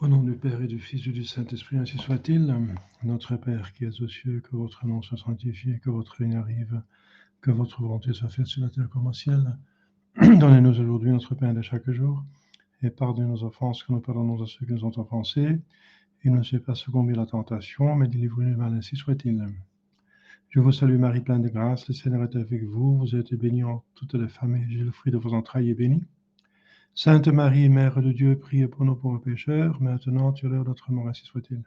Au nom du Père et du Fils et du Saint-Esprit, ainsi soit-il. Notre Père qui es aux cieux, que votre nom soit sanctifié, que votre règne arrive, que votre volonté soit faite sur la terre comme au ciel. Donnez-nous aujourd'hui notre pain de chaque jour, et pardonnez nos offenses, que nous pardonnons à ceux qui nous ont offensés. Et ne nous fais pas succomber à la tentation, mais délivre-nous du mal, ainsi soit-il. Je vous salue Marie, pleine de grâce, le Seigneur est avec vous. Vous êtes bénie entre toutes les femmes, et Jésus, le fruit de vos entrailles, est béni. Sainte Marie, Mère de Dieu, priez pour nous pauvres pécheurs, maintenant et à l'heure de notre mort, ainsi soit-il.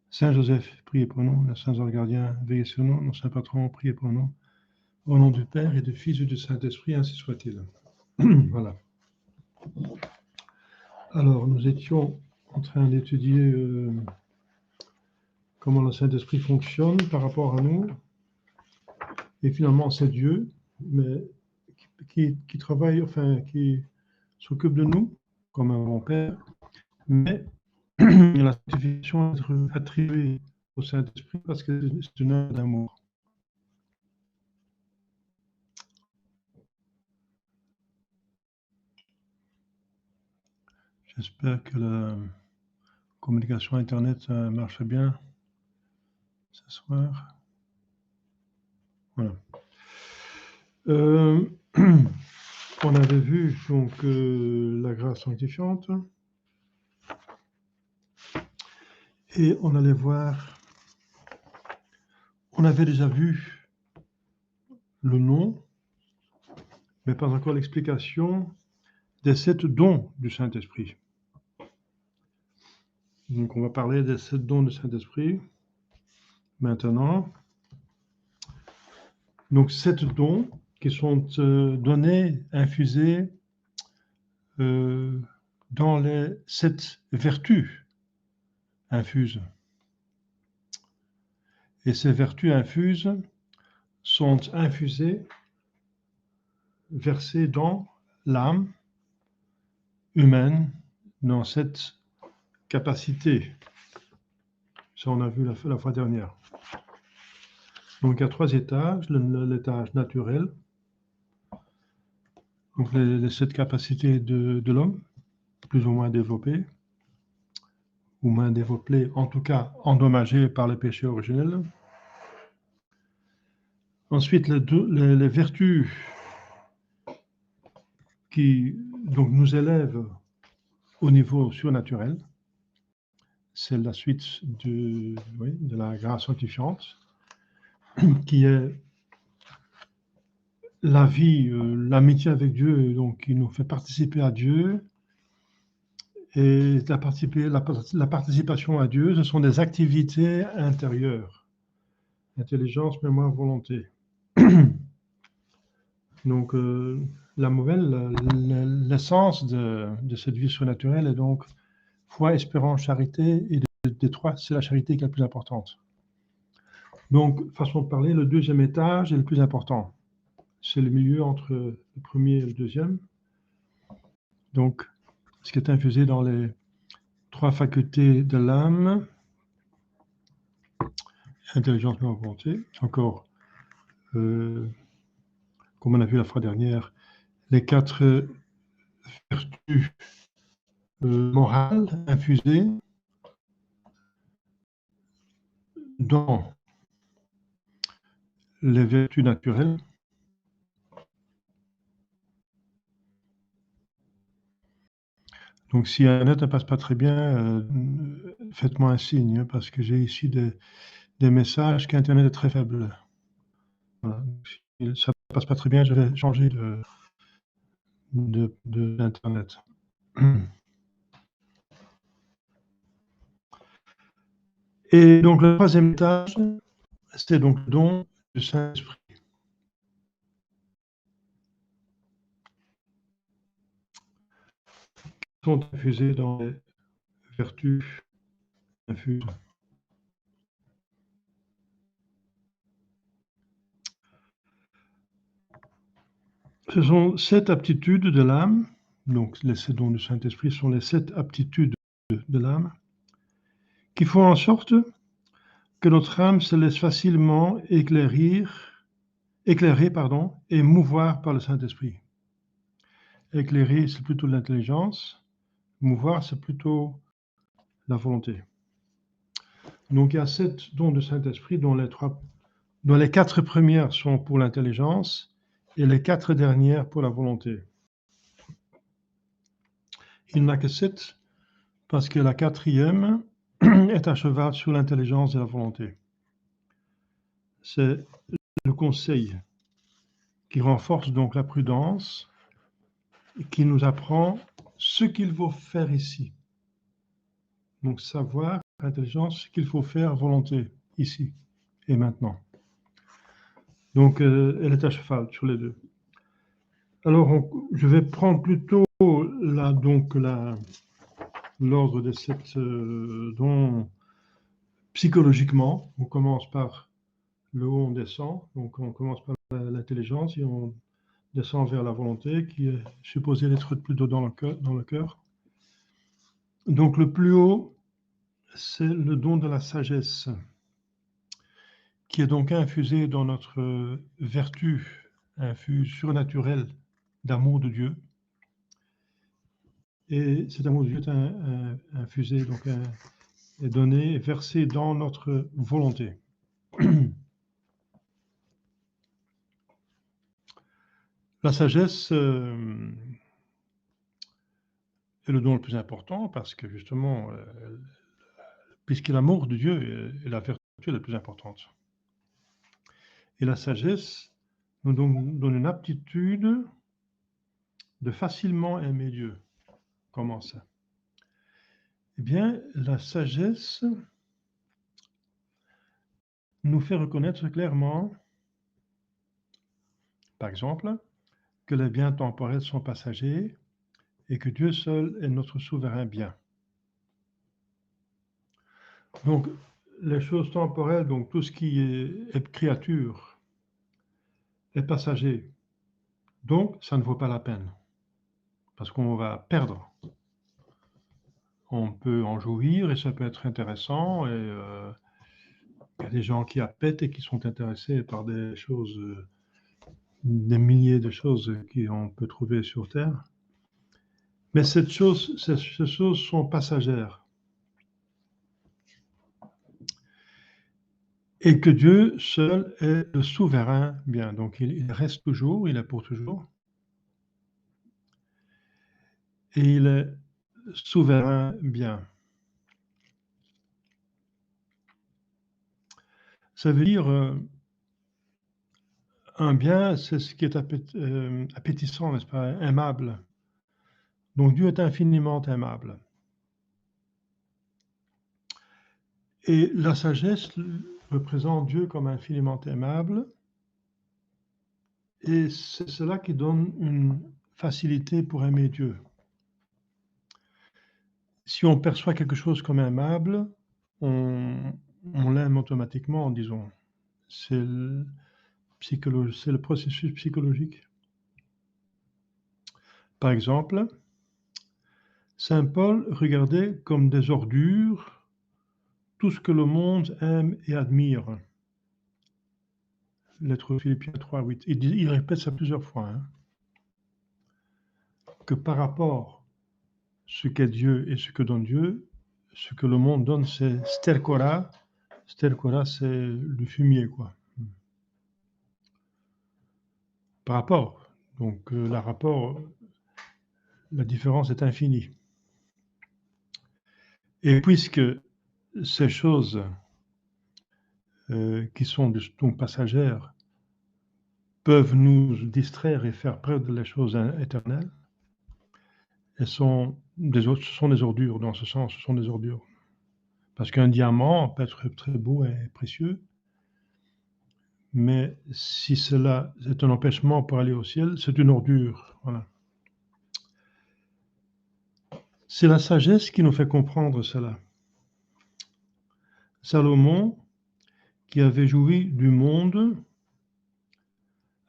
Saint Joseph, priez pour nous. Les saints anges gardiens, veillez sur nous. Nos saints patrons, priez pour nous. Au nom du Père et du Fils et du Saint-Esprit, ainsi soit-il. Voilà. Alors, nous étions en train d'étudier comment le Saint-Esprit fonctionne par rapport à nous. Et finalement, c'est Dieu, mais qui travaille, enfin, qui s'occupe de nous, comme un bon Père. Mais la sanctification est attribuée au Saint-Esprit parce que c'est une œuvre d'amour. J'espère que la communication Internet marche bien ce soir. Voilà. On avait vu donc la grâce sanctifiante et on allait voir, on avait déjà vu le nom, mais pas encore l'explication des 7 dons du Saint-Esprit. Donc on va parler des 7 dons du Saint-Esprit maintenant. Donc 7 dons qui sont donnés, infusés dans les 7 vertus infuses. Et ces vertus infuses sont infusées, versées dans l'âme humaine, dans cette capacité. Ça, on a vu la fois dernière. Donc, il y a 3 étages. L'étage naturel, donc les 7 capacités de l'homme, plus ou moins développées, ou moins développées, en tout cas endommagées par le péché originel. Ensuite, les vertus qui donc, nous élèvent au niveau surnaturel. C'est la suite de la grâce sanctifiante, qui est la vie, l'amitié avec Dieu, donc qui nous fait participer à Dieu. Et la participation à Dieu, ce sont des activités intérieures. Intelligence, mémoire, volonté. Donc, l'essence de cette vie surnaturelle est donc foi, espérance, charité, et des 3, c'est la charité qui est la plus importante. Donc, façon de parler, le 2e étage est le plus important. C'est le milieu entre le premier et le 2e. Donc, ce qui est infusé dans les 3 facultés de l'âme, intelligence, mémoire, volonté, encore, comme on a vu la fois dernière, les 4 vertus morales infusées dans les vertus naturelles. Donc, si Internet ne passe pas très bien, faites-moi un signe, parce que j'ai ici des messages qu'Internet est très faible. Voilà. Si ça ne passe pas très bien, je vais changer d'Internet. Et donc, le 3e étage, c'est donc le don du Saint-Esprit. Qui sont infusés dans les vertus infuses. Ce sont 7 aptitudes de l'âme, donc les 7 dons du Saint-Esprit sont les 7 aptitudes de l'âme, qui font en sorte que notre âme se laisse facilement éclairer, et mouvoir par le Saint-Esprit. Éclairer, c'est plutôt l'intelligence, mouvoir, c'est plutôt la volonté. Donc il y a 7 dons de Saint-Esprit dont les 4 premières sont pour l'intelligence et les 4 dernières pour la volonté. Il n'y en a que 7 parce que la 4e est à cheval sur l'intelligence et la volonté. C'est le conseil qui renforce donc la prudence et qui nous apprend ce qu'il faut faire ici. Donc savoir, intelligence, ce qu'il faut faire, volonté, ici et maintenant. Donc elle est à cheval sur les deux. Alors je vais prendre plutôt l'ordre des 7 dons psychologiquement. On commence par le haut, on descend. Donc on commence par l'intelligence et on descend vers la volonté qui est supposée d'être plutôt dans le cœur. Donc le plus haut, c'est le don de la sagesse, qui est donc infusé dans notre vertu, infuse surnaturelle d'amour de Dieu. Et cet amour de Dieu est infusé, donc est donné, est versé dans notre volonté. La sagesse est le don le plus important parce que justement, puisque l'amour de Dieu est la vertu la plus importante. Et la sagesse nous donne une aptitude de facilement aimer Dieu. Comment ça? Eh bien, la sagesse nous fait reconnaître clairement, par exemple, que les biens temporels sont passagers et que Dieu seul est notre souverain bien. Donc, les choses temporelles, donc tout ce qui est créature, est passager. Donc, ça ne vaut pas la peine, parce qu'on va perdre. On peut en jouir et ça peut être intéressant. Et il y a des gens qui appètent et qui sont intéressés par des choses, des milliers de choses qu'on peut trouver sur Terre. Mais ces choses sont passagères. Et que Dieu seul est le souverain bien. Donc il reste toujours, il est pour toujours. Et il est souverain bien. Ça veut dire un bien, c'est ce qui est appétissant, n'est-ce pas, aimable. Donc Dieu est infiniment aimable. Et la sagesse représente Dieu comme infiniment aimable. Et c'est cela qui donne une facilité pour aimer Dieu. Si on perçoit quelque chose comme aimable, on l'aime automatiquement, disons. C'est le processus psychologique. Par exemple, Saint Paul regardait comme des ordures tout ce que le monde aime et admire. Lettre aux Philippiens 3:8. Il répète ça plusieurs fois. Hein, que par rapport à ce qu'est Dieu et ce que donne Dieu, ce que le monde donne, c'est stercora. Stercora, c'est le fumier, quoi. Par rapport. Donc, la différence est infinie. Et puisque ces choses qui sont donc passagères peuvent nous distraire et faire perdre les choses éternelles, ce sont des ordures, dans ce sens, ce sont des ordures. Parce qu'un diamant peut être très beau et précieux, mais si cela est un empêchement pour aller au ciel, c'est une ordure. Voilà. C'est la sagesse qui nous fait comprendre cela. Salomon, qui avait joui du monde,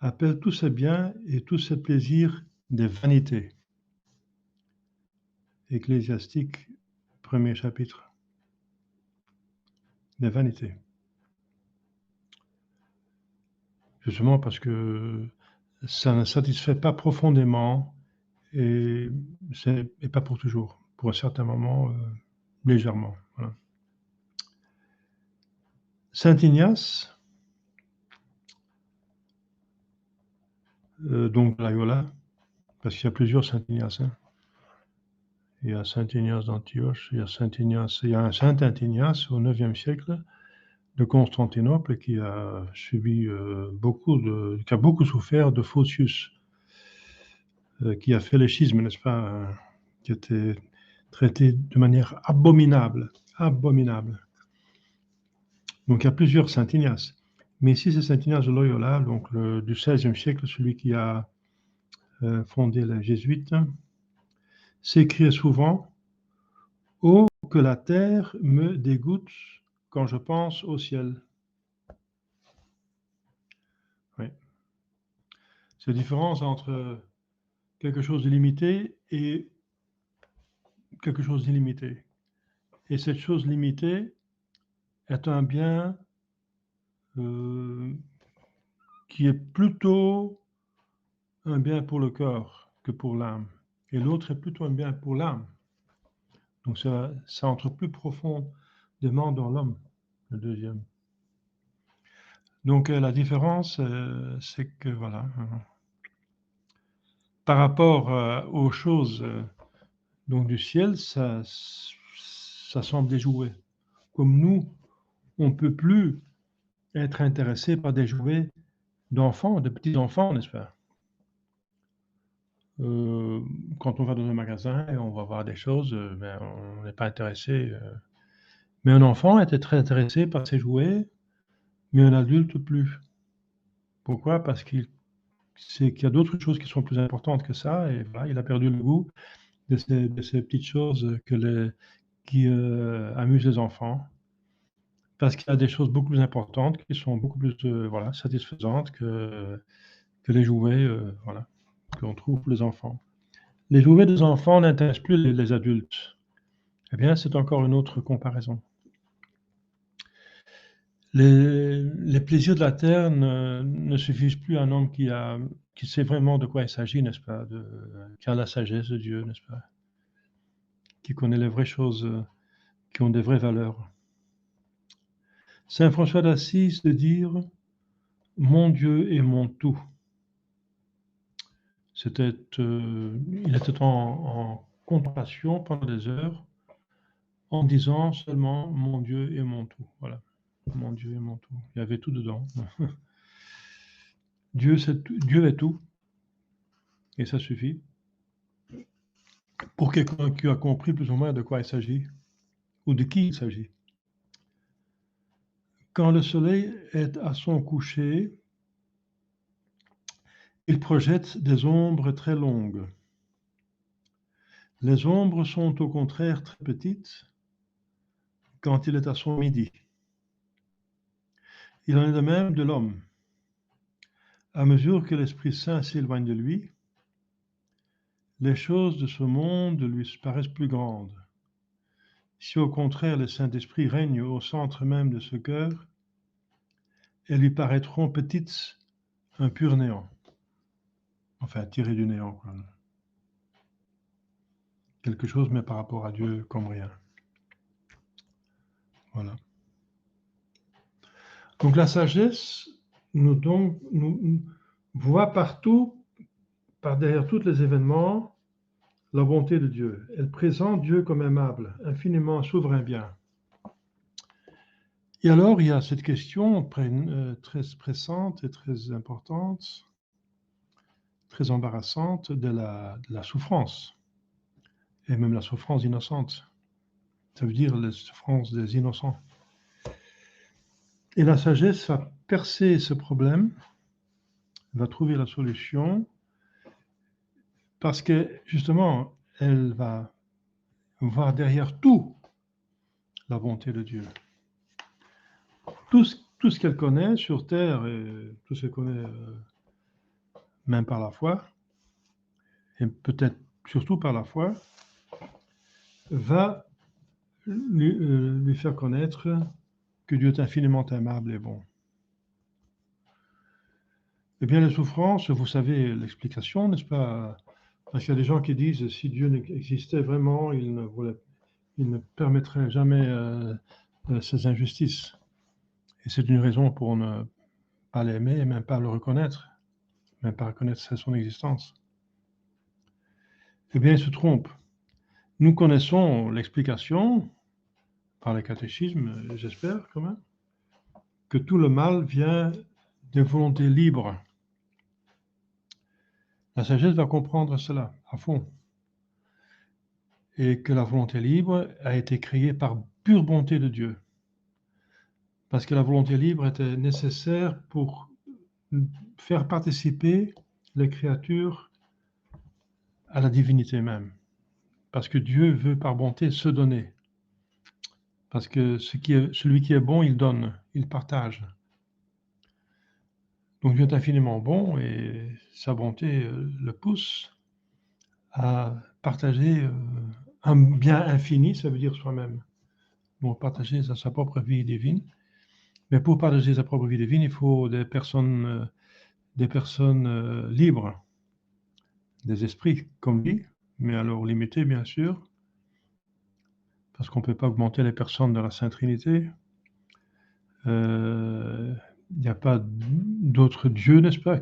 appelle tous ses biens et tous ses plaisirs des vanités. Ecclésiastique, 1er chapitre. Des vanités. Justement parce que ça ne satisfait pas profondément et pas pour toujours. Pour un certain moment, légèrement. Voilà. Saint Ignace, donc Loyola, parce qu'il y a plusieurs Saint Ignace. Hein. Il y a Saint Ignace d'Antioche, il y a un Saint Ignace au IXe siècle de Constantinople qui a subi qui a beaucoup souffert de Photius, qui a fait le schisme, n'est-ce pas, qui était traité de manière abominable. Donc il y a plusieurs Saint Ignace. Mais ici, c'est Saint Ignace de Loyola, donc du XVIe siècle, celui qui a fondé les jésuites, s'écriait souvent « Oh, que la terre me dégoûte quand je pense au ciel ». Oui. C'est la différence entre quelque chose de limité et quelque chose d'illimité. Et cette chose limitée est un bien qui est plutôt un bien pour le corps que pour l'âme. Et l'autre est plutôt un bien pour l'âme. Donc ça entre plus profondément dans l'homme, le deuxième. Donc la différence, c'est que voilà, par rapport aux choses donc du ciel, ça semble déjoué. Comme nous, on ne peut plus être intéressé par des jouets d'enfants, de petits-enfants, n'est-ce pas? Quand on va dans un magasin et on va voir des choses, ben, on n'est pas intéressé. Mais un enfant était très intéressé par ses jouets, mais un adulte plus. Pourquoi? Parce qu'il sait qu'il y a d'autres choses qui sont plus importantes que ça, et voilà, il a perdu le goût de ces petites choses qui amusent les enfants. Parce qu'il y a des choses beaucoup plus importantes qui sont beaucoup plus voilà, satisfaisantes que les jouets voilà, qu'on trouve pour les enfants. Les jouets des enfants n'intéressent plus les adultes. Eh bien, c'est encore une autre comparaison. Les plaisirs de la terre ne suffisent plus à un homme qui sait vraiment de quoi il s'agit, n'est-ce pas, qui a la sagesse de Dieu, n'est-ce pas, qui connaît les vraies choses qui ont des vraies valeurs. Saint François d'Assise de dire « Mon Dieu est mon tout ». Il était en contemplation pendant des heures en disant seulement « Mon Dieu est mon tout ». Voilà, mon Dieu est mon tout. Il y avait tout dedans. Dieu est tout, et ça suffit. Pour quelqu'un qui a compris plus ou moins de quoi il s'agit, ou de qui il s'agit. Quand le soleil est à son coucher, il projette des ombres très longues. Les ombres sont au contraire très petites quand il est à son midi. Il en est de même de l'homme. À mesure que l'Esprit Saint s'éloigne de lui, les choses de ce monde lui paraissent plus grandes. Si au contraire le Saint-Esprit règne au centre même de ce cœur, elles lui paraîtront petites, un pur néant. Enfin, tiré du néant, quoi. Quelque chose, mais par rapport à Dieu, comme rien. Voilà. Donc la sagesse nous voit partout, par derrière tous les événements, la bonté de Dieu. Elle présente Dieu comme aimable, infiniment souverain bien. Et alors, il y a cette question très pressante et très importante, très embarrassante de la souffrance, et même la souffrance innocente. Ça veut dire la souffrance des innocents. Et la sagesse va percer ce problème, va trouver la solution, parce que justement, elle va voir derrière tout la bonté de Dieu. Tout ce qu'elle connaît sur terre, et tout ce qu'elle connaît même par la foi, et peut-être surtout par la foi, va lui faire connaître que Dieu est infiniment aimable et bon. Eh bien, les souffrances, vous savez l'explication, n'est-ce pas? Parce qu'il y a des gens qui disent, si Dieu existait vraiment, il il ne permettrait jamais ces injustices. Et c'est une raison pour ne pas l'aimer et même pas le reconnaître, même pas reconnaître son existence. Eh bien, il se trompe. Nous connaissons l'explication, par le catéchisme, j'espère quand même, que tout le mal vient des volontés libres. La sagesse va comprendre cela à fond. Et que la volonté libre a été créée par pure bonté de Dieu. Parce que la volonté libre était nécessaire pour faire participer les créatures à la divinité même. Parce que Dieu veut par bonté se donner. Parce que celui qui est bon, il donne, il partage. Donc Dieu est infiniment bon et sa bonté le pousse à partager un bien infini, ça veut dire soi-même. Donc partager sa propre vie divine. Mais pour partager sa propre vie divine, il faut des personnes libres, des esprits comme lui, mais alors limités bien sûr, parce qu'on ne peut pas augmenter les personnes de la Sainte Trinité. Il n'y a pas d'autre Dieu, n'est-ce pas?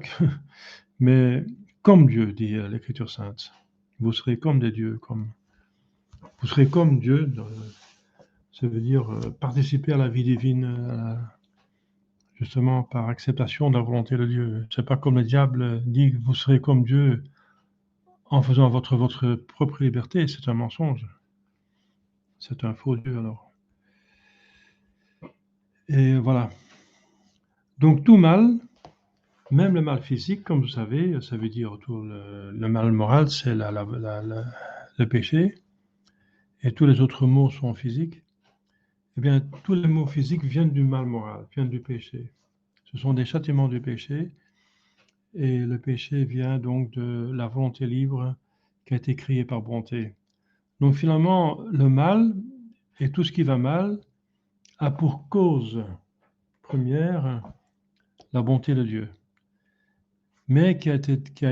Mais comme Dieu, dit l'Écriture sainte. Vous serez comme des dieux, vous serez comme Dieu, ça veut dire participer à la vie divine, justement par acceptation de la volonté de Dieu. C'est pas comme le diable dit que vous serez comme Dieu en faisant votre propre liberté, c'est un mensonge. C'est un faux Dieu alors. Et voilà. Donc tout mal, même le mal physique, comme vous savez, ça veut dire tout le mal moral, c'est le péché, et tous les autres maux sont physiques. Eh bien, tous les maux physiques viennent du mal moral, viennent du péché. Ce sont des châtiments du péché, et le péché vient donc de la volonté libre qui a été créée par bonté. Donc finalement, le mal et tout ce qui va mal a pour cause première la bonté de Dieu, mais qui a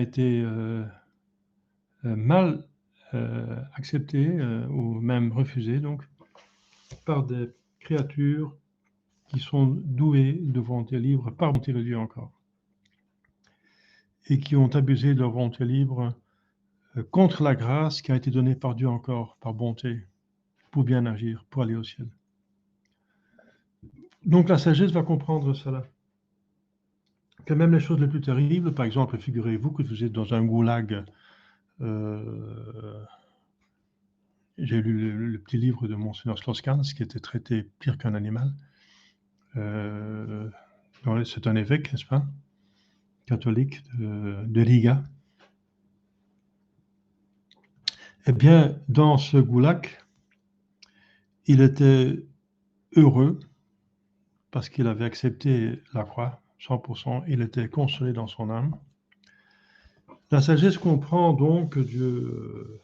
été mal accepté ou même refusé donc par des créatures qui sont douées de volonté libre, par volonté de Dieu encore, et qui ont abusé de leur volonté libre contre la grâce qui a été donnée par Dieu encore, par bonté, pour bien agir, pour aller au ciel. Donc la sagesse va comprendre cela. Que même les choses les plus terribles, par exemple, figurez-vous que vous êtes dans un goulag. J'ai lu le petit livre de Monseigneur Sloskans, qui était traité pire qu'un animal. C'est un évêque, n'est-ce pas, catholique de Riga. Eh bien, dans ce goulag, il était heureux parce qu'il avait accepté la croix, 100%. Il était consolé dans son âme. La sagesse comprend donc que Dieu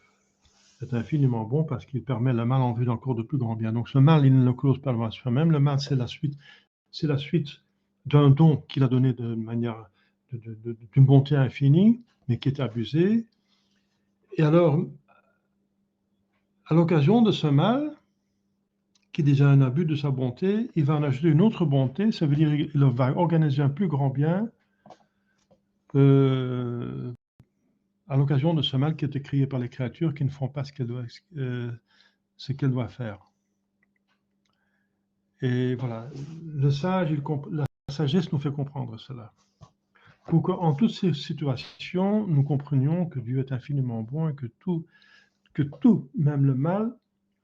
est infiniment bon parce qu'il permet le mal en vue d'encore de plus grand bien. Donc ce mal, il ne le cause pas de soi-même. Le mal, c'est la suite d'un don qu'il a donné de manière d'une bonté infinie, mais qui est abusée. Et alors, à l'occasion de ce mal, qui est déjà un abus de sa bonté, il va en ajouter une autre bonté, ça veut dire qu'il va organiser un plus grand bien à l'occasion de ce mal qui a été créé par les créatures qui ne font pas ce qu'elles doivent faire. Et voilà, la sagesse nous fait comprendre cela. Pour qu'en toutes ces situations, nous comprenions que Dieu est infiniment bon et que tout, même le mal,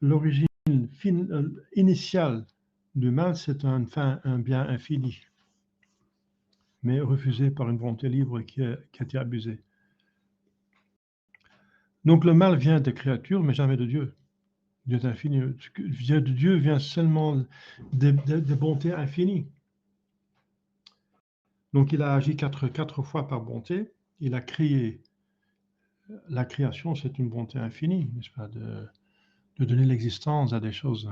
l'origine initiale du mal, c'est un bien infini, mais refusé par une volonté libre qui a été abusée. Donc le mal vient des créatures, mais jamais de Dieu. Dieu est infini. De Dieu vient seulement des bontés infinies. Donc il a agi quatre fois par bonté. Il a créé. La création, c'est une bonté infinie, n'est-ce pas, de donner l'existence à des choses.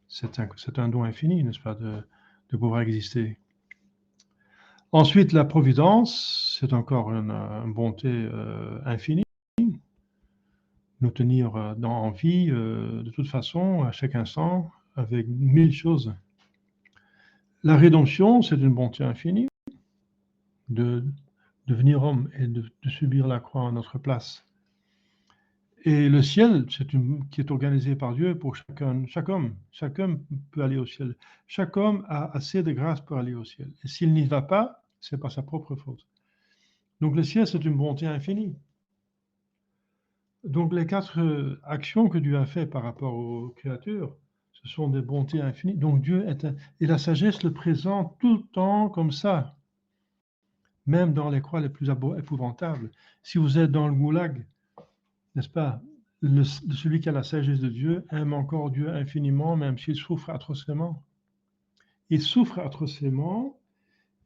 C'est un don infini, n'est-ce pas, de pouvoir exister. Ensuite, la providence, c'est encore une bonté infinie. nous tenir en vie de toute façon, à chaque instant, avec 1000 choses. La rédemption, c'est une bonté infinie de devenir homme et de subir la croix à notre place. Et le ciel, qui est organisé par Dieu pour chaque homme. Chaque homme peut aller au ciel. Chaque homme a assez de grâce pour aller au ciel. Et s'il n'y va pas, c'est pas sa propre faute. Donc le ciel, c'est une bonté infinie. Donc les 4 actions que Dieu a fait par rapport aux créatures, ce sont des bontés infinies. Donc Dieu et la sagesse le présente tout le temps comme ça, même dans les croix les plus épouvantables. Si vous êtes dans le goulag, n'est-ce pas, celui qui a la sagesse de Dieu aime encore Dieu infiniment, même s'il souffre atrocement. Il souffre atrocement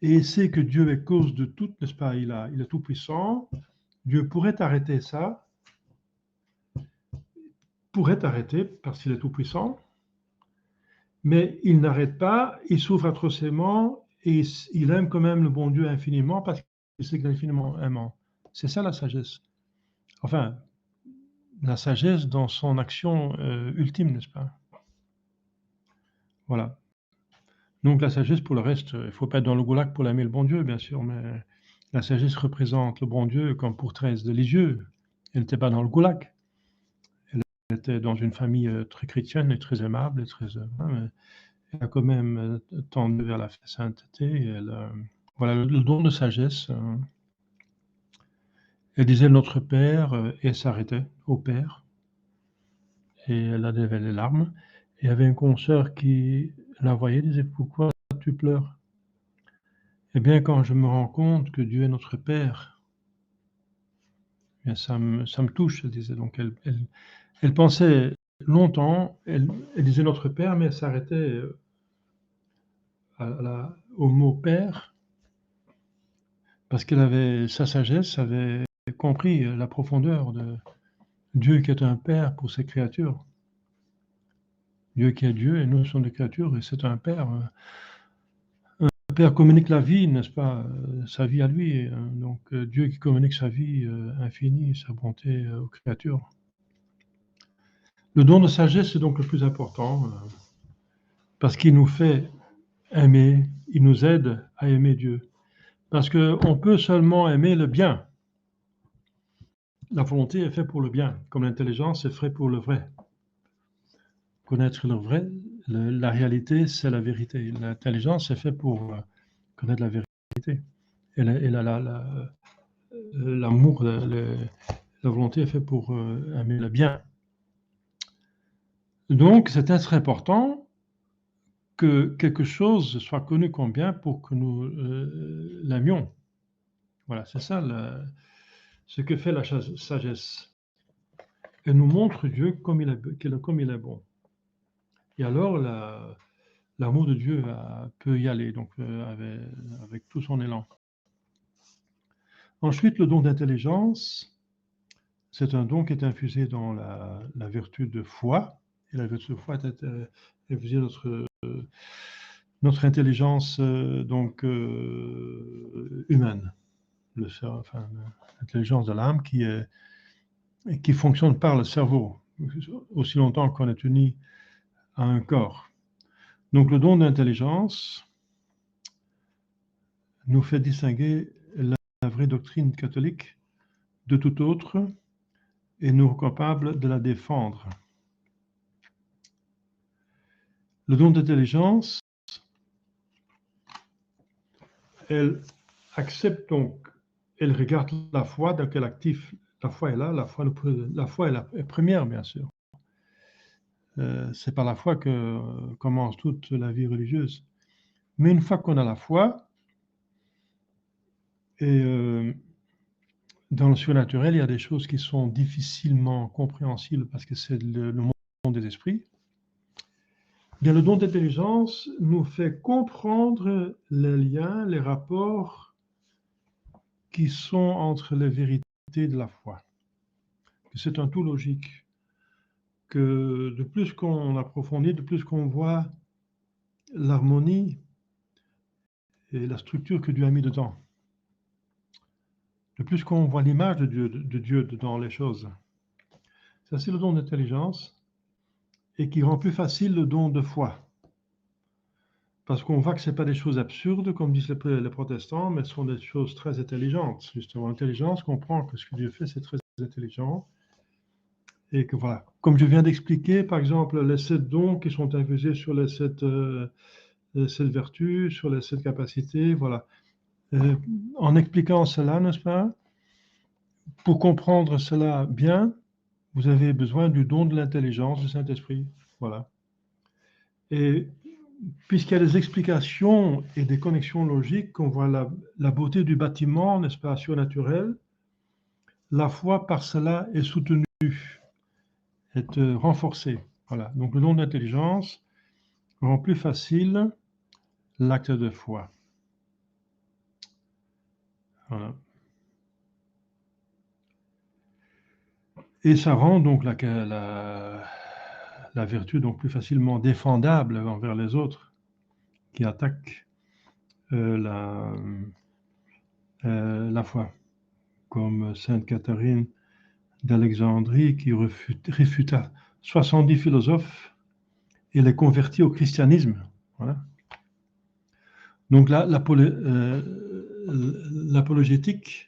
et il sait que Dieu est cause de tout, n'est-ce pas, il est tout puissant. Dieu pourrait arrêter ça, parce qu'il est tout puissant, mais il n'arrête pas, il souffre atrocement et il aime quand même le bon Dieu infiniment parce qu'il sait qu'il est infiniment aimant. C'est ça la sagesse. Enfin, la sagesse dans son action ultime, n'est-ce pas? Voilà. Donc la sagesse, pour le reste, il ne faut pas être dans le goulag pour aimer le bon Dieu, bien sûr, mais la sagesse représente le bon Dieu comme pour Thérèse de Lisieux. Elle n'était pas dans le goulag. Elle était dans une famille très chrétienne et très aimable, mais elle a quand même tendu vers la sainteté. Voilà, le don de sagesse. Elle disait Notre Père et elle s'arrêtait au Père. Et elle avait les larmes. Et il y avait une consoeur qui la voyait, disait Pourquoi tu pleures? Eh bien, quand je me rends compte que Dieu est notre Père, eh bien, ça me touche, elle disait. Donc, elle pensait longtemps, elle disait notre Père, mais elle s'arrêtait au mot Père, parce qu'elle avait, sa sagesse avait compris la profondeur de Dieu qui est un Père pour ses créatures. Dieu qui est Dieu et nous sommes des créatures et c'est un Père. Un Père communique la vie, n'est-ce pas, sa vie à lui. Donc Dieu qui communique sa vie infinie, sa bonté aux créatures. Le don de sagesse est donc le plus important parce qu'il nous fait aimer, il nous aide à aimer Dieu. Parce qu'on peut seulement aimer le bien. La volonté est faite pour le bien, comme l'intelligence est faite pour le vrai. Connaître le vrai, la réalité, c'est la vérité. L'intelligence est faite pour connaître la vérité. Et l'amour, la volonté est faite pour aimer le bien. Donc, c'est très important que quelque chose soit connu comme bien pour que nous l'aimions. Voilà, c'est ça ce que fait la sagesse. Elle nous montre Dieu comme il est bon. Et alors, l'amour de Dieu peut y aller, donc avec tout son élan. Ensuite, le don d'intelligence, c'est un don qui est infusé dans la vertu de foi. Et la vertu de foi est infusée dans notre intelligence humaine, l'intelligence de l'âme qui fonctionne par le cerveau, aussi longtemps qu'on est uni à un corps. Donc le don d'intelligence nous fait distinguer la vraie doctrine catholique de toute autre et nous rend capables de la défendre. Le don d'intelligence, elle accepte donc, elle regarde la foi, donc elle active, la foi est là, la foi est la première, bien sûr. C'est par la foi que commence toute la vie religieuse. Mais une fois qu'on a la foi, et dans le surnaturel, il y a des choses qui sont difficilement compréhensibles parce que c'est le monde des esprits. Bien, le don d'intelligence nous fait comprendre les liens, les rapports qui sont entre les vérités de la foi. C'est un tout logique. Que de plus qu'on approfondit, de plus qu'on voit l'harmonie et la structure que Dieu a mis dedans, de plus qu'on voit l'image de Dieu dans les choses. Ça, c'est le don d'intelligence et qui rend plus facile le don de foi. Parce qu'on voit que ce n'est pas des choses absurdes, comme disent les protestants, mais ce sont des choses très intelligentes. Justement, l'intelligence comprend que ce que Dieu fait, c'est très intelligent. Et que voilà, comme je viens d'expliquer, par exemple, les 7 dons qui sont infusés sur les 7 vertus, sur les 7 capacités, voilà. En expliquant cela, n'est-ce pas, pour comprendre cela bien, vous avez besoin du don de l'intelligence du Saint-Esprit. Voilà. Et puisqu'il y a des explications et des connexions logiques, on voit la beauté du bâtiment, n'est-ce pas, surnaturel, la foi par cela est soutenue, est renforcée. Voilà. Donc le don d'intelligence rend plus facile l'acte de foi. Voilà. Et ça rend donc la vertu donc plus facilement défendable envers les autres qui attaquent la foi, comme Sainte Catherine d'Alexandrie qui réfuta 70 philosophes et les convertit au christianisme. Voilà. Donc l'apologétique,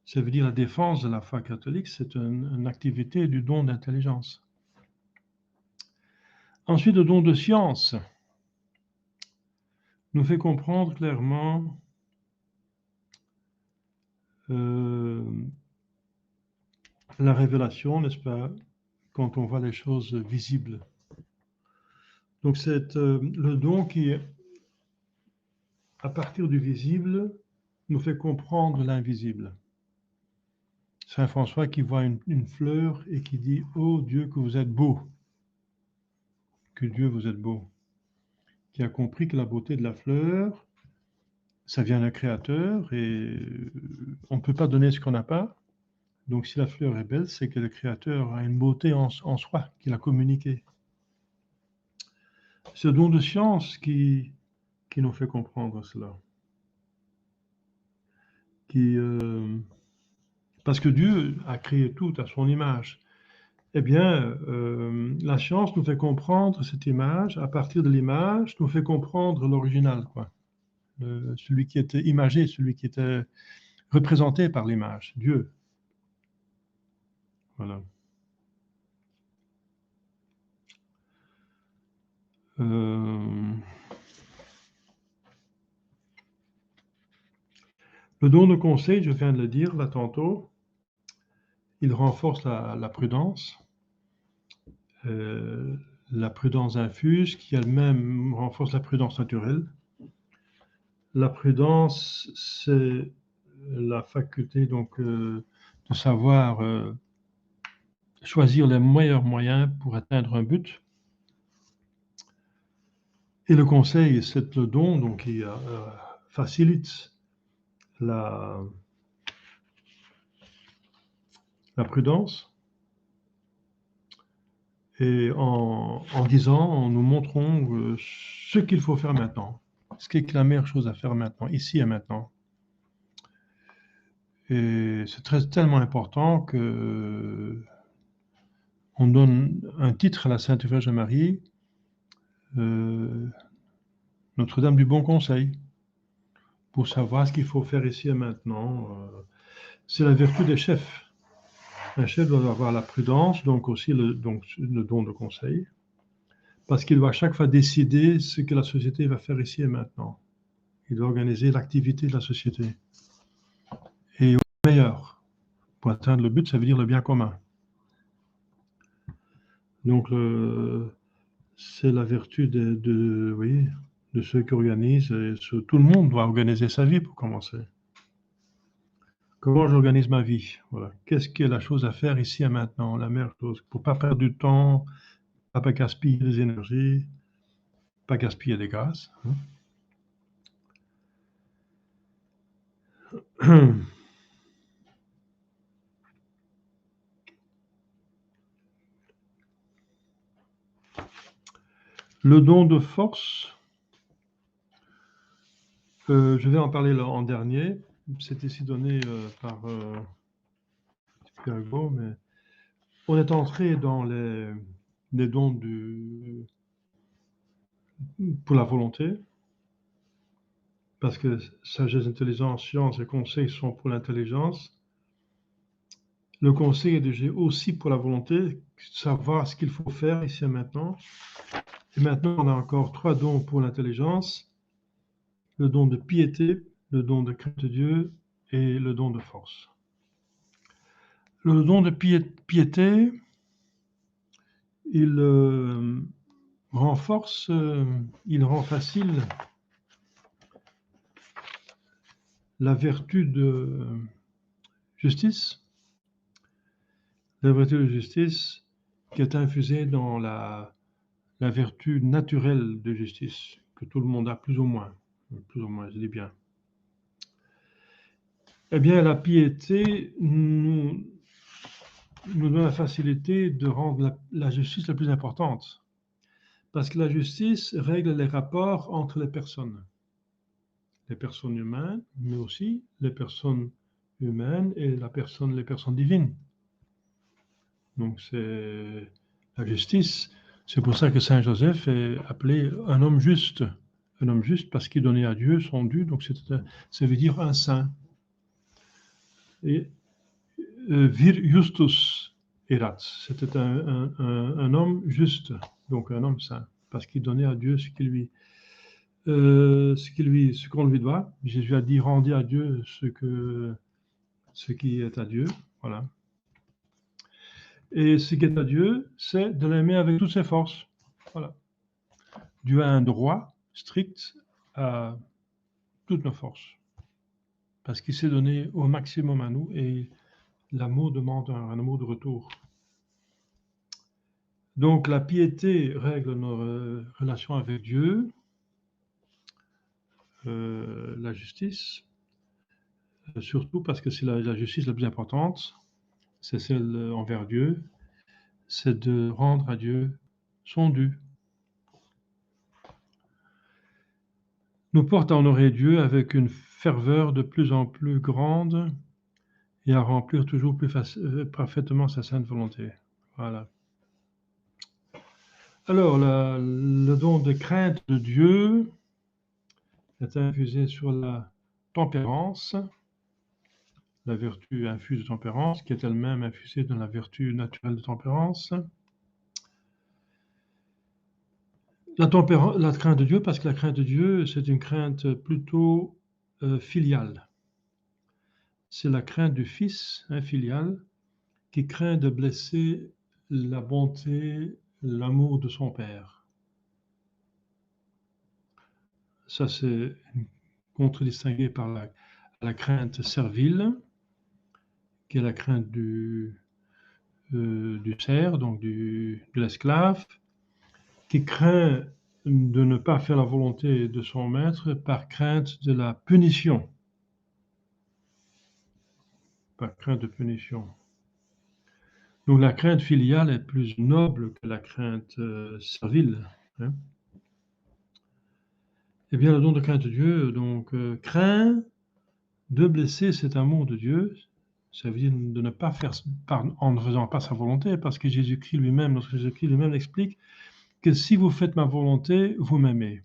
ça veut dire la défense de la foi catholique, c'est une activité du don d'intelligence. Ensuite, le don de science nous fait comprendre clairement la révélation, n'est-ce pas, quand on voit les choses visibles. Donc c'est le don qui, à partir du visible, nous fait comprendre l'invisible. Saint François qui voit une fleur et qui dit « Oh Dieu, que vous êtes beau !» Que Dieu, vous êtes beau. Qui a compris que la beauté de la fleur, ça vient d'un créateur et on ne peut pas donner ce qu'on n'a pas. Donc si la fleur est belle, c'est que le créateur a une beauté en soi, qu'il a communiquée. C'est le don de science qui nous fait comprendre cela. Parce que Dieu a créé tout à son image. Eh bien, la science nous fait comprendre cette image. À partir de l'image, nous fait comprendre l'original, quoi. Celui qui était imagé, celui qui était représenté par l'image, Dieu. Voilà. Le don de conseil, je viens de le dire là tantôt, il renforce la prudence, la prudence infuse qui elle-même renforce la prudence naturelle. La prudence, c'est la faculté donc de savoir choisir les meilleurs moyens pour atteindre un but. Et le conseil, c'est le don donc, qui facilite la prudence. Et en disant, en nous montrant ce qu'il faut faire maintenant, ce qui est la meilleure chose à faire maintenant, ici et maintenant. Et c'est tellement important que on donne un titre à la Sainte Vierge Marie, Notre-Dame du Bon Conseil, pour savoir ce qu'il faut faire ici et maintenant. C'est la vertu des chefs. Un chef doit avoir la prudence, donc aussi le don de conseil, parce qu'il doit à chaque fois décider ce que la société va faire ici et maintenant. Il doit organiser l'activité de la société. Et au meilleur, pour atteindre le but, ça veut dire le bien commun. Donc, c'est la vertu de ceux qui organisent. Et tout le monde doit organiser sa vie pour commencer. Comment j'organise ma vie? Voilà. Qu'est-ce qui est la chose à faire ici et maintenant? La meilleure chose, pour ne pas perdre du temps, pas gaspiller des énergies, pas gaspiller des gaz. Le don de force, je vais en parler en dernier. C'est ici donné par Thiago, mais on est entré dans les dons pour la volonté, parce que sagesse, intelligence, science et conseil sont pour l'intelligence. Le conseil est déjà aussi pour la volonté, savoir ce qu'il faut faire ici et maintenant. Et maintenant, on a encore 3 dons pour l'intelligence, le don de piété, le don de crainte de Dieu et le don de force. Le don de piété, il renforce, il rend facile la vertu de justice, la vertu de justice qui est infusée dans la vertu naturelle de justice, que tout le monde a plus ou moins, je dis bien. Eh bien, la piété nous donne la facilité de rendre la justice la plus importante, parce que la justice règle les rapports entre les personnes humaines, mais aussi les personnes humaines et les personnes divines. Donc, c'est la justice. C'est pour ça que Saint Joseph est appelé un homme juste. Un homme juste parce qu'il donnait à Dieu son dû, donc ça veut dire un saint. Et vir justus erat, c'était un homme juste, donc un homme saint, parce qu'il donnait à Dieu ce qu'on lui doit. Jésus a dit, rendez à Dieu ce qui est à Dieu. Voilà. Et ce qui est à Dieu, c'est de l'aimer avec toutes ses forces. Voilà. Dieu a un droit strict à toutes nos forces, parce qu'il s'est donné au maximum à nous, et l'amour demande un amour de retour. Donc la piété règle nos relations avec Dieu, la justice, surtout parce que c'est la justice la plus importante, c'est celle envers Dieu, c'est de rendre à Dieu son dû. Nous porte à honorer Dieu avec une ferveur de plus en plus grande et à remplir toujours plus parfaitement sa sainte volonté. Voilà. Alors, le don de crainte de Dieu est infusé sur la tempérance, la vertu infuse de tempérance, qui est elle-même infusée dans la vertu naturelle de tempérance. La crainte de Dieu, parce que la crainte de Dieu, c'est une crainte plutôt filiale. C'est la crainte du Fils, filial, qui craint de blesser la bonté, l'amour de son Père. Ça, c'est contre-distingué par la crainte servile, qui est la crainte du serf, donc de l'esclave, qui craint de ne pas faire la volonté de son maître par crainte de la punition. Par crainte de punition. Donc la crainte filiale est plus noble que la crainte servile. Hein. Eh bien, le don de crainte de Dieu, donc, craint de blesser cet amour de Dieu. Ça veut dire de ne pas faire, en ne faisant pas sa volonté, parce que Jésus-Christ lui-même, lorsque Jésus-Christ lui-même explique que si vous faites ma volonté, vous m'aimez.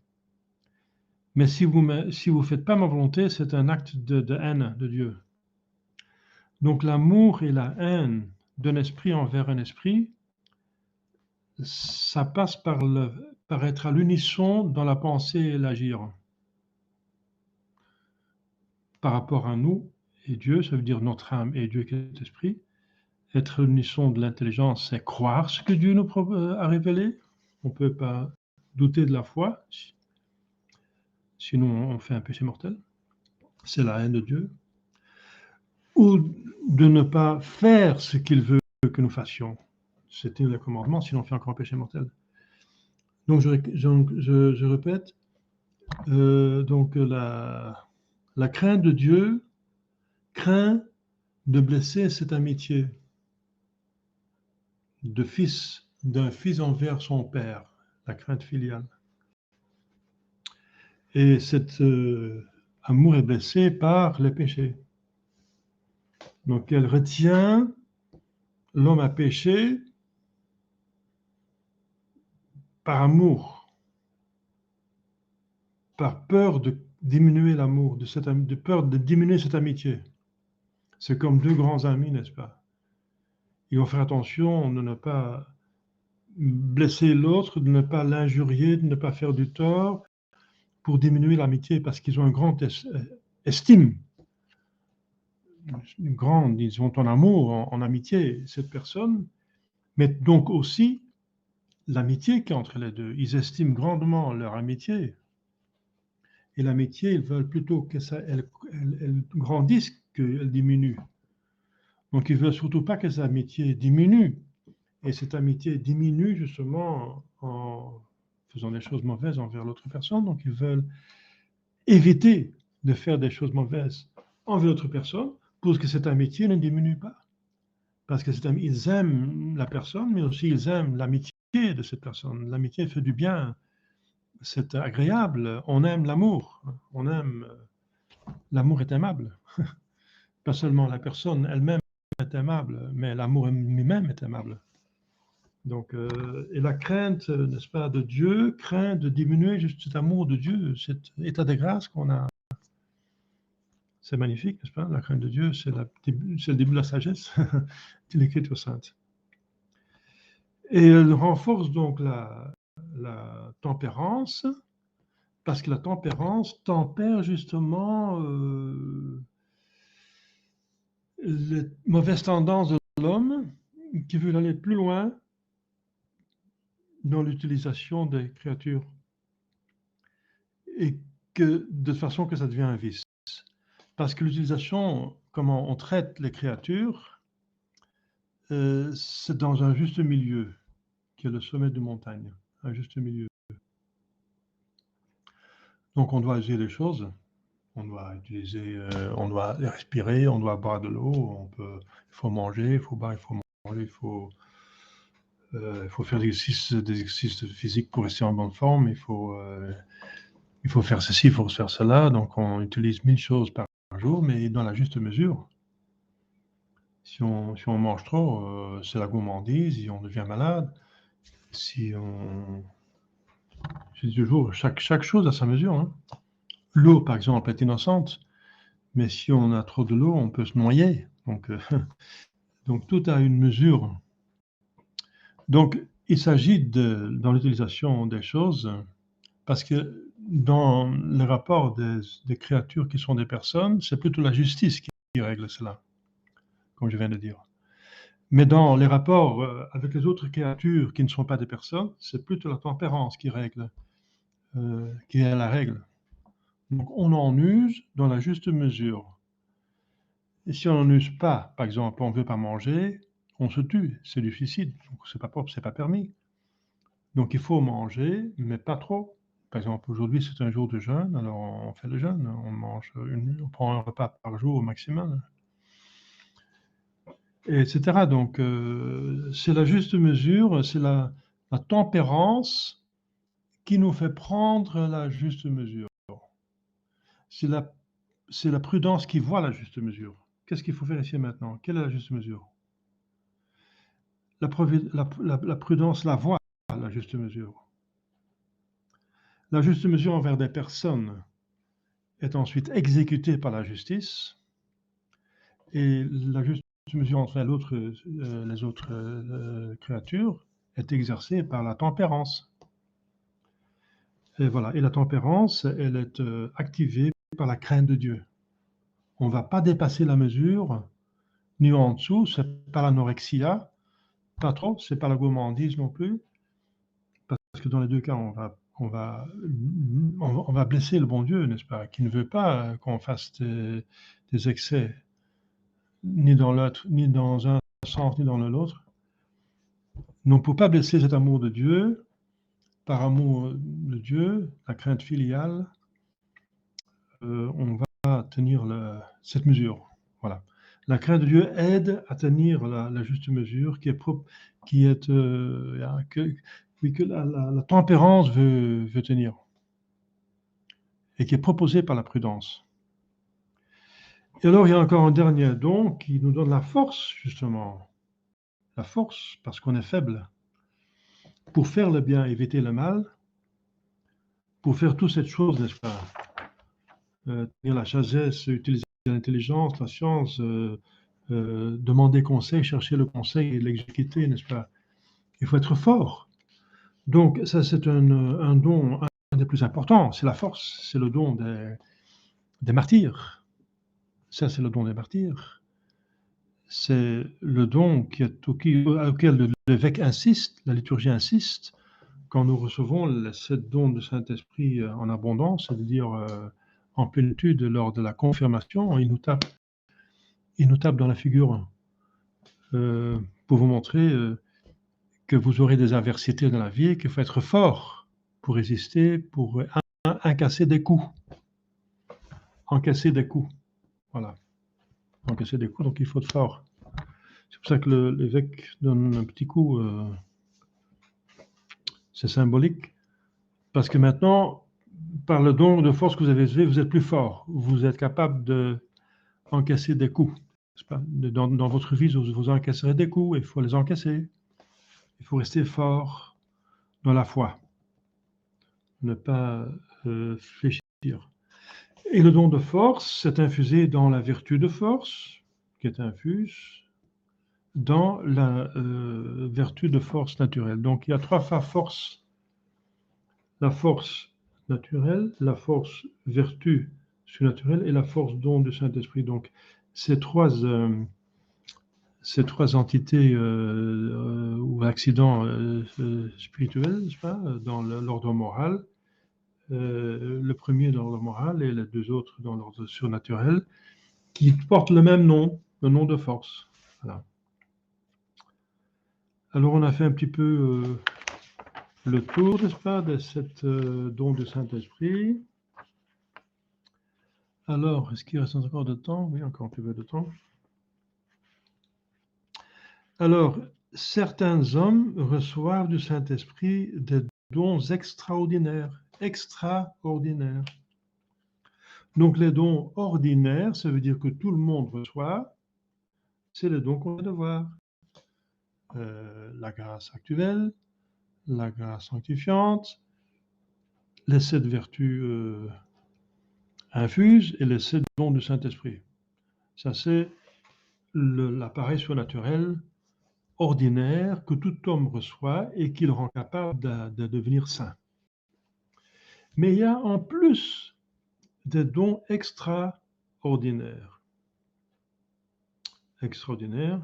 Mais si vous ne faites pas ma volonté, c'est un acte de haine de Dieu. Donc l'amour et la haine d'un esprit envers un esprit, ça passe par être à l'unisson dans la pensée et l'agir. Par rapport à nous et Dieu, ça veut dire notre âme et Dieu qui est esprit. Être à l'unisson de l'intelligence, c'est croire ce que Dieu nous a révélé. On ne peut pas douter de la foi, sinon on fait un péché mortel. C'est la haine de Dieu. Ou de ne pas faire ce qu'il veut que nous fassions. C'était le commandement, sinon on fait encore un péché mortel. Donc je répète, donc la crainte de Dieu craint de blesser cette amitié d'un fils envers son père, la crainte filiale. Et cet amour est blessé par les péchés. Donc elle retient l'homme a péché par amour, par peur de diminuer l'amour, de peur de diminuer cette amitié. C'est comme deux grands amis, n'est-ce pas? Ils vont faire attention de ne pas blesser l'autre, de ne pas l'injurier, de ne pas faire du tort pour diminuer l'amitié parce qu'ils ont une grande estime, une grande, ils ont en amour, en amitié, cette personne, mais donc aussi l'amitié qui est entre les deux. Ils estiment grandement leur amitié. Et l'amitié, ils veulent plutôt qu'elle grandisse qu'elle diminue. Donc, ils ne veulent surtout pas que cette amitié diminue. Et cette amitié diminue justement en faisant des choses mauvaises envers l'autre personne. Donc, ils veulent éviter de faire des choses mauvaises envers l'autre personne pour que cette amitié ne diminue pas. Parce que ils aiment la personne, mais aussi ils aiment l'amitié de cette personne. L'amitié fait du bien, c'est agréable. On aime l'amour. On aime. L'amour est aimable. Pas seulement la personne elle-même est aimable, mais l'amour lui-même est aimable. Donc, et la crainte, n'est-ce pas, de Dieu, craint de diminuer juste cet amour de Dieu, cet état de grâce qu'on a. C'est magnifique, n'est-ce pas? La crainte de Dieu, c'est le début de la sagesse de l'Écriture sainte. Et elle renforce donc la tempérance, parce que la tempérance tempère justement les mauvaises tendances de l'homme qui veut aller plus loin dans l'utilisation des créatures et que de façon que ça devient un vice. Parce que l'utilisation, comment on traite les créatures, c'est dans un juste milieu, qui est le sommet de montagne, un juste milieu. Donc on doit user les choses, on doit utiliser, on doit respirer, on doit boire de l'eau, il faut manger, il faut boire, il faut manger, il faut faire des exercices physiques pour rester en bonne forme, il faut faire ceci, il faut faire cela. Donc on utilise 1000 choses par jour, mais dans la juste mesure. Si on mange trop, c'est la gourmandise, et on devient malade. Je dis toujours, chaque chose a sa mesure. Hein. L'eau, par exemple, est innocente, mais si on a trop de l'eau, on peut se noyer. Donc, donc tout a une mesure. Donc, il s'agit dans l'utilisation des choses, parce que dans le rapport des créatures qui sont des personnes, c'est plutôt la justice qui règle cela, comme je viens de dire. Mais dans les rapports avec les autres créatures qui ne sont pas des personnes, c'est plutôt la tempérance qui règle, qui est la règle. Donc on en use dans la juste mesure. Et si on n'en use pas, par exemple, on ne veut pas manger, on se tue, c'est du suicide, donc c'est pas permis. Donc il faut manger, mais pas trop. Par exemple, aujourd'hui c'est un jour de jeûne, alors on fait le jeûne, on prend un repas par jour au maximum, etc. Donc c'est la juste mesure, c'est la tempérance qui nous fait prendre la juste mesure. C'est la prudence qui voit la juste mesure. Qu'est-ce qu'il faut faire ici maintenant? Quelle est la juste mesure? La prudence la voit, la juste mesure. La juste mesure envers des personnes est ensuite exécutée par la justice, et la juste mesure entre les autres créatures est exercée par la tempérance. Et voilà. Et la tempérance, elle est activée par la crainte de Dieu. On ne va pas dépasser la mesure, ni en dessous, c'est pas l'anorexia, pas trop, c'est pas la gourmandise non plus, parce que dans les deux cas, on va blesser le bon Dieu, n'est-ce pas, qui ne veut pas qu'on fasse des excès, ni dans l'autre, ni dans un sens, ni dans l'autre. On ne peut pas blesser cet amour de Dieu, par amour de Dieu, la crainte filiale, on va tenir cette mesure. Voilà. La crainte de Dieu aide à tenir la juste mesure que la tempérance veut tenir et qui est proposée par la prudence. Et alors, il y a encore un dernier don qui nous donne la force, justement, la force, parce qu'on est faible, pour faire le bien, éviter le mal, pour faire toutes ces choses, n'est-ce pas? Tenir la sagesse, utiliser l'intelligence, la science, demander conseil, chercher le conseil et l'exécuter, n'est-ce pas? Il faut être fort. Donc, ça, c'est un don, un des plus importants, c'est la force, c'est le don des martyrs. Ça, c'est le don des martyrs. C'est le don auquel l'évêque insiste, la liturgie insiste, quand nous recevons cette don de Saint-Esprit en abondance, c'est-à-dire en plénitude lors de la confirmation, il nous tape dans la figure pour vous montrer que vous aurez des adversités dans la vie, qu'il faut être fort pour résister, pour encaisser des coups. Encaisser des coups. Voilà. Encaisser des coups, donc il faut être fort. C'est pour ça que l'évêque donne un petit coup. C'est symbolique. Parce que maintenant, par le don de force que vous avez reçu, vous êtes plus fort. Vous êtes capable d'encaisser des coups. Dans votre vie, vous encaisserez des coups, il faut les encaisser. Il faut rester fort dans la foi. Ne pas fléchir. Et le don de force, c'est infusé dans la vertu de force, qui est infuse dans la vertu de force naturelle. Donc il y a trois forces. La force naturelle, la force vertu surnaturelle et la force don du Saint-Esprit. Donc ces trois entités ou accidents spirituels, n'est-ce pas, dans l'ordre moral, le premier dans l'ordre moral et les deux autres dans l'ordre surnaturel, qui portent le même nom, le nom de force. Voilà. Alors on a fait un petit peu le tour, n'est-ce pas, de cette don du Saint-Esprit. Alors, est-ce qu'il reste encore de temps? Oui, encore un petit peu de temps. Alors, certains hommes reçoivent du Saint-Esprit des dons extraordinaires. Extraordinaires. Donc, les dons ordinaires, ça veut dire que tout le monde reçoit, c'est les dons qu'on vient de voir. La grâce actuelle, la grâce sanctifiante, les 7 vertus infuses et les 7 dons du Saint-Esprit. Ça, c'est l'appareil surnaturel ordinaire que tout homme reçoit et qui le rend capable de devenir saint. Mais il y a en plus des dons extraordinaires. Extraordinaires,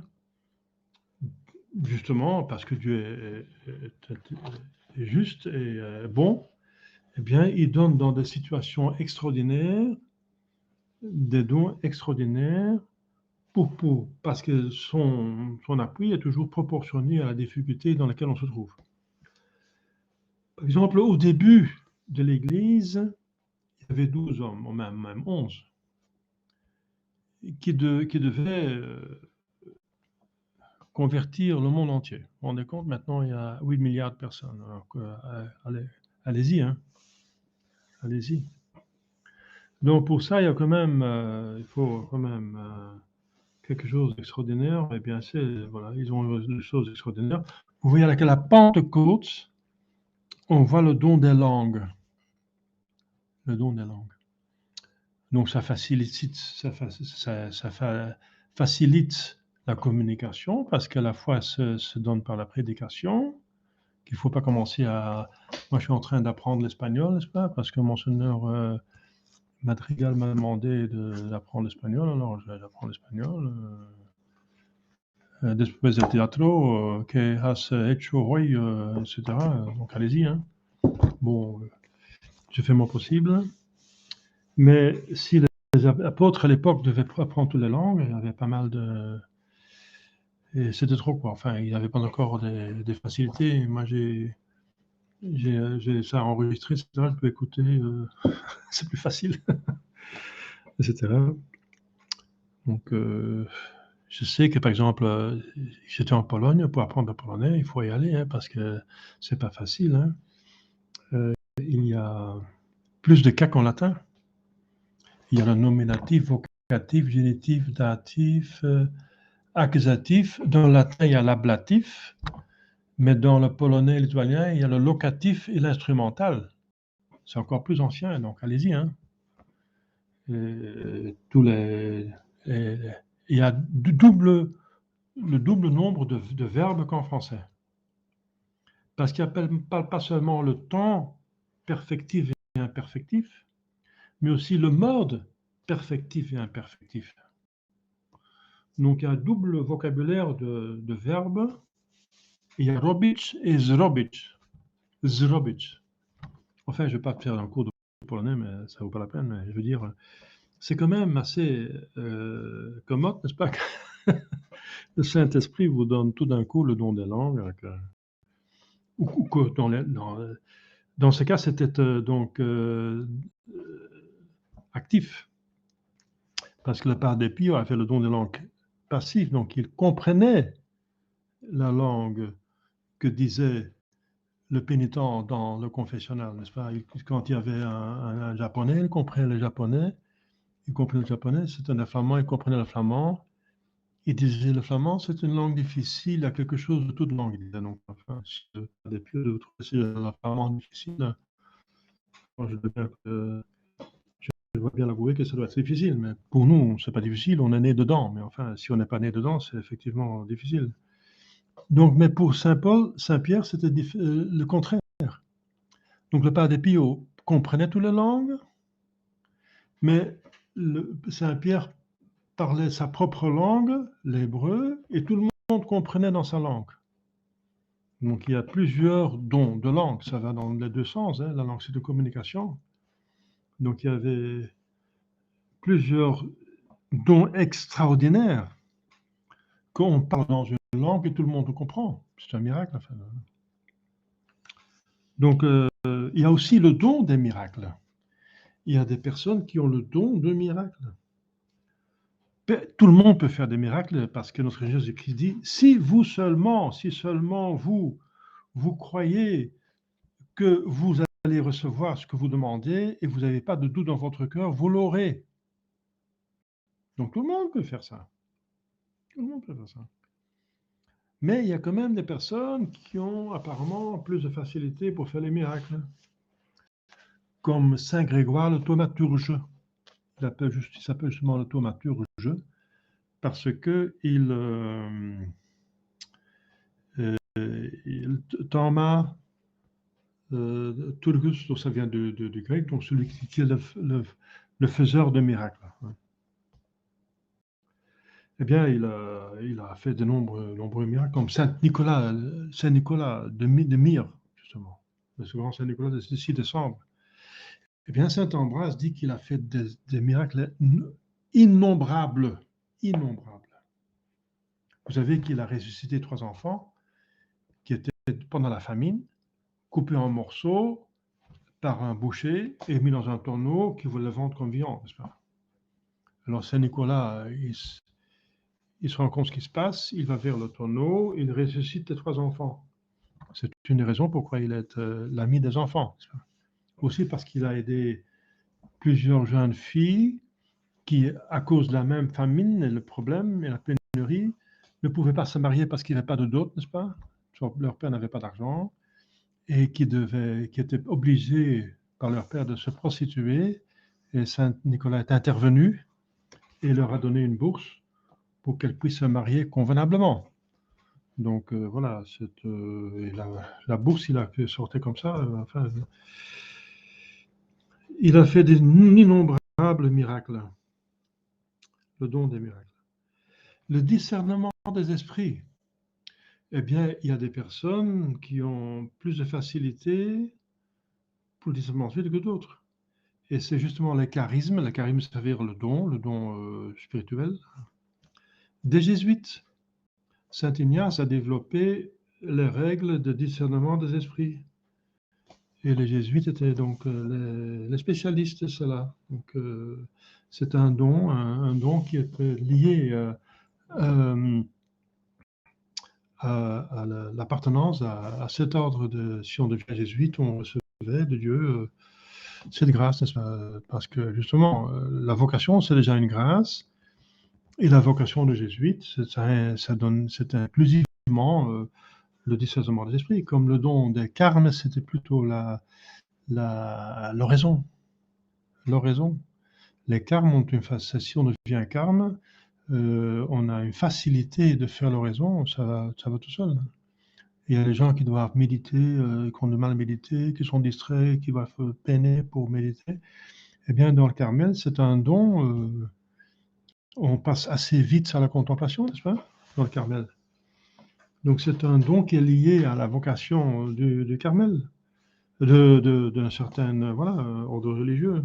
justement parce que Dieu est juste et bon, eh bien, il donne dans des situations extraordinaires des dons extraordinaires parce que son appui est toujours proportionné à la difficulté dans laquelle on se trouve. Par exemple, au début de l'Église, il y avait 12 hommes, ou même 11, qui devaient convertir le monde entier. Vous vous rendez compte, maintenant, il y a 8 milliards de personnes. Alors, allez-y, hein. Allez-y. Donc, pour ça, il y a quand même, il faut quand même quelque chose d'extraordinaire. Eh bien, voilà, ils ont des choses extraordinaires. Vous voyez, à la Pentecôte, on voit le don des langues. Le don des langues. Donc, ça facilite la communication parce que la foi se donne par la prédication, qu'il ne faut pas commencer à... Moi, je suis en train d'apprendre l'espagnol, n'est-ce pas? Parce que Monseigneur Madrigal m'a demandé d'apprendre l'espagnol, alors j'apprends l'espagnol. Después del teatro, que has hecho hoy, etc. Donc, allez-y, hein. Bon, je fais mon possible. Mais si les apôtres à l'époque devaient apprendre toutes les langues, il y avait pas mal de... Et c'était trop, quoi. Enfin, il n'y avait pas encore des facilités. Moi, j'ai ça enregistré, etc. Je peux écouter, c'est plus facile, etc. Donc, je sais que, par exemple, j'étais en Pologne, pour apprendre le polonais, il faut y aller, hein, parce que c'est pas facile. Hein. Il y a plus de cas qu'en latin. Il y a le nominatif, vocatif, génitif, datif, accusatif. Dans le latin, il y a l'ablatif, mais dans le polonais et le lituanien, il y a le locatif et l'instrumental. C'est encore plus ancien, donc allez-y. Hein. Il y a le double nombre de verbes qu'en français. Parce qu'il ne parle pas seulement le temps perfectif et imperfectif, mais aussi le mode perfectif et imperfectif. Donc, il y a un double vocabulaire de verbes. Il y a robić et zrobić. Zrobić. Enfin, je ne vais pas faire un cours de polonais, mais ça ne vaut pas la peine. Mais je veux dire, c'est quand même assez commode, n'est-ce pas? Le Saint-Esprit vous donne tout d'un coup le don des langues. Ou que dans ce cas, c'était donc actif. Parce que le Père des Pio a fait le don des langues passif, donc il comprenait la langue que disait le pénitent dans le confessionnal, n'est-ce pas? Quand il y avait un japonais, il comprenait le japonais, c'était un flamand, il comprenait le flamand, il disait le flamand, c'est une langue difficile, il y a quelque chose de toute langue, il disait. Donc, enfin, si le flamand difficile, je dois bien l'avouer que ça doit être difficile, mais pour nous, c'est pas difficile, on est né dedans, mais enfin, si on n'est pas né dedans, c'est effectivement difficile. Donc, mais pour Saint-Paul, Saint-Pierre, c'était le contraire. Donc, le Père des Pio comprenait toutes les langues, mais Saint-Pierre parlait sa propre langue, l'hébreu, et tout le monde comprenait dans sa langue. Donc, il y a plusieurs dons de langue, ça va dans les deux sens, hein. La langue, c'est de communication. Donc, il y avait plusieurs dons extraordinaires qu'on parle dans une langue et tout le monde le comprend. C'est un miracle, enfin. Donc, il y a aussi le don des miracles. Il y a des personnes qui ont le don de miracles. Tout le monde peut faire des miracles parce que notre Jésus-Christ dit, si seulement vous croyez que vous allez recevoir ce que vous demandez et vous n'avez pas de doute dans votre cœur, vous l'aurez. Donc tout le monde peut faire ça. Tout le monde peut faire ça. Mais il y a quand même des personnes qui ont apparemment plus de facilité pour faire les miracles. Comme Saint Grégoire le thaumaturge. Il s'appelle justement le thaumaturge parce que Thauma Turgus, donc ça vient du grec, donc celui qui est le faiseur de miracles. Eh bien, il a fait de nombreux miracles, comme Saint Nicolas de Myre, justement, le grand Saint Nicolas de 6 décembre. Eh bien, Saint Ambroise dit qu'il a fait des miracles innombrables. Vous savez qu'il a ressuscité 3 enfants qui étaient pendant la famine, coupés en morceaux par un boucher et mis dans un tonneau qui voulait vendre comme viande, n'est-ce pas? Alors Saint Nicolas, il se rend compte ce qui se passe, il va vers le tonneau, il ressuscite les 3 enfants. C'est une des raisons pourquoi il est l'ami des enfants. Aussi parce qu'il a aidé plusieurs jeunes filles qui, à cause de la même famine et le problème et la pénurie, ne pouvaient pas se marier parce qu'il n'y avait pas de dot, n'est-ce pas? Leur père n'avait pas d'argent et qui étaient obligés par leur père de se prostituer. Et Saint Nicolas est intervenu et leur a donné une bourse pour qu'elles puissent se marier convenablement. Donc voilà, la bourse, il a fait sortir comme ça. Enfin, il a fait d'innombrables miracles. Le don des miracles. Le discernement des esprits. Eh bien, il y a des personnes qui ont plus de facilité pour le discernement des esprits que d'autres. Et c'est justement les charismes. Le charisme, c'est-à-dire le don spirituel. Des jésuites. Saint Ignace a développé les règles de discernement des esprits. Et les jésuites étaient donc les spécialistes de cela. Donc, c'est un don qui est lié à l'appartenance à cet ordre de, si on devient jésuite, on recevait de Dieu cette grâce, n'est-ce pas? Parce que justement, la vocation, c'est déjà une grâce, Et la vocation de jésuite, c'est inclusivement le discernement des esprits, comme le don des carmes, c'était plutôt l'oraison. L'oraison. Les carmes ont une facilité, si on devient carme, on a une facilité de faire l'oraison, ça va tout seul. Il y a des gens qui doivent méditer, qui ont du mal à méditer, qui sont distraits, qui doivent peiner pour méditer. Eh bien, dans le Carmel, c'est un don, on passe assez vite à la contemplation, n'est-ce pas, dans le Carmel. Donc c'est un don qui est lié à la vocation du Carmel, d'un certain ordre religieux.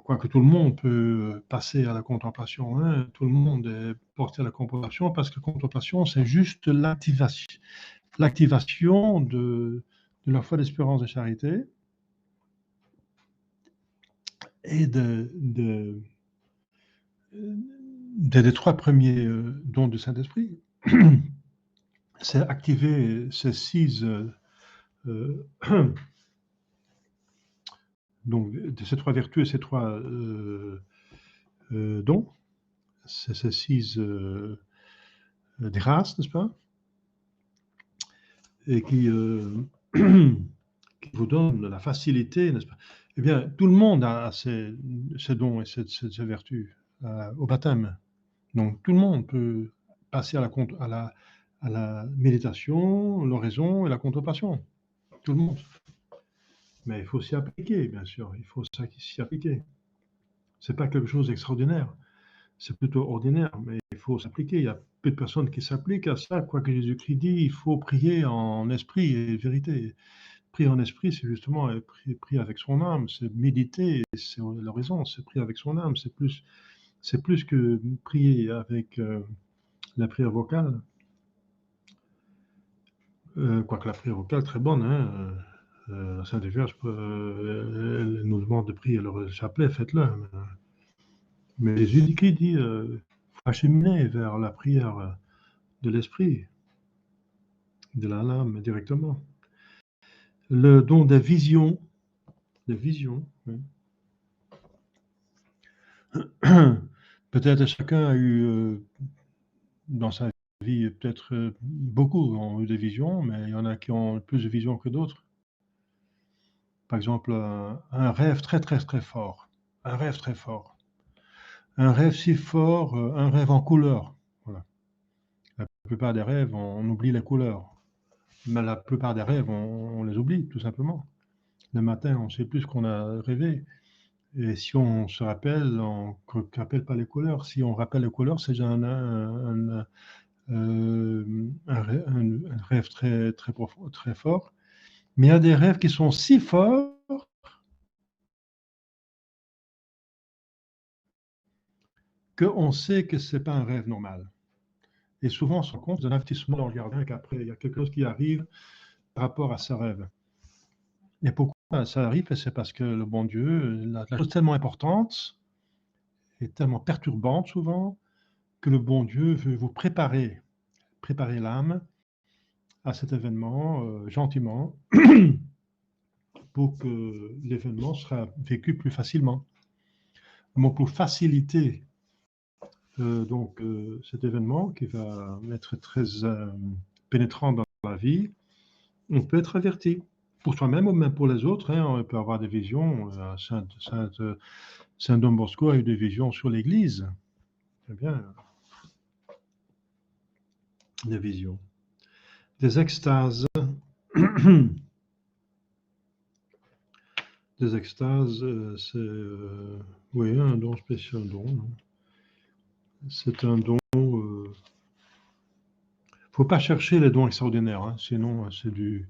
Quoique tout le monde peut passer à la contemplation, hein, tout le monde est porté à la contemplation, parce que la contemplation, c'est juste l'activation de la foi, d'espérance et charité, et des trois premiers dons du Saint-Esprit. C'est activer ces 6 donc de ces 3 vertus et ces 3 dons, ces 6 grâces, n'est-ce pas? Et qui vous donnent la facilité, n'est-ce pas? Eh bien, tout le monde a ces dons et ces vertus au baptême. Donc tout le monde peut passer à la méditation, l'oraison et la contemplation. Tout le monde. Mais il faut s'y appliquer, bien sûr. Il faut s'y appliquer. C'est pas quelque chose d'extraordinaire. C'est plutôt ordinaire, mais il faut s'appliquer. Il y a peu de personnes qui s'appliquent à ça. Quoique Jésus-Christ dit, il faut prier en esprit et vérité. Prier en esprit, c'est justement prier avec son âme. C'est méditer, c'est l'oraison. C'est prier avec son âme. C'est plus que prier avec la prière vocale. Quoique la prière vocale est très bonne, hein. La Sainte Vierge elle nous demande de prier le chapelet, faites-le. Mais Jésus-Christ dit faut acheminer vers la prière de l'esprit, de l'âme directement. Le don des visions, oui. Peut-être chacun a eu dans sa vie, peut-être beaucoup ont eu des visions, mais il y en a qui ont plus de visions que d'autres. Par exemple, un rêve très, très, très fort. Un rêve très fort. Un rêve si fort, un rêve en couleur. Voilà. La plupart des rêves, on oublie les couleurs. Mais la plupart des rêves, on les oublie, tout simplement. Le matin, on ne sait plus ce qu'on a rêvé. Et si on se rappelle, on ne rappelle pas les couleurs. Si on rappelle les couleurs, c'est déjà un rêve très, très profond, très fort. Mais il y a des rêves qui sont si forts qu'on sait que ce n'est pas un rêve normal. Et souvent, on se rend compte d'un investissement dans le jardin qu'après, il y a quelque chose qui arrive par rapport à ce rêve. Et pourquoi ça arrive? C'est parce que le bon Dieu, la chose tellement importante et tellement perturbante souvent, que le bon Dieu veut vous préparer l'âme à cet événement gentiment pour que l'événement sera vécu plus facilement. Pour faciliter cet événement qui va être très pénétrant dans la vie, on peut être averti. Pour soi-même ou même pour les autres, hein, on peut avoir des visions. Saint Don Bosco a eu des visions sur l'Église. Très bien. Des visions. Des extases. Des extases, c'est oui, un don spécial, c'est un don. Il ne faut pas chercher les dons extraordinaires, hein, sinon c'est du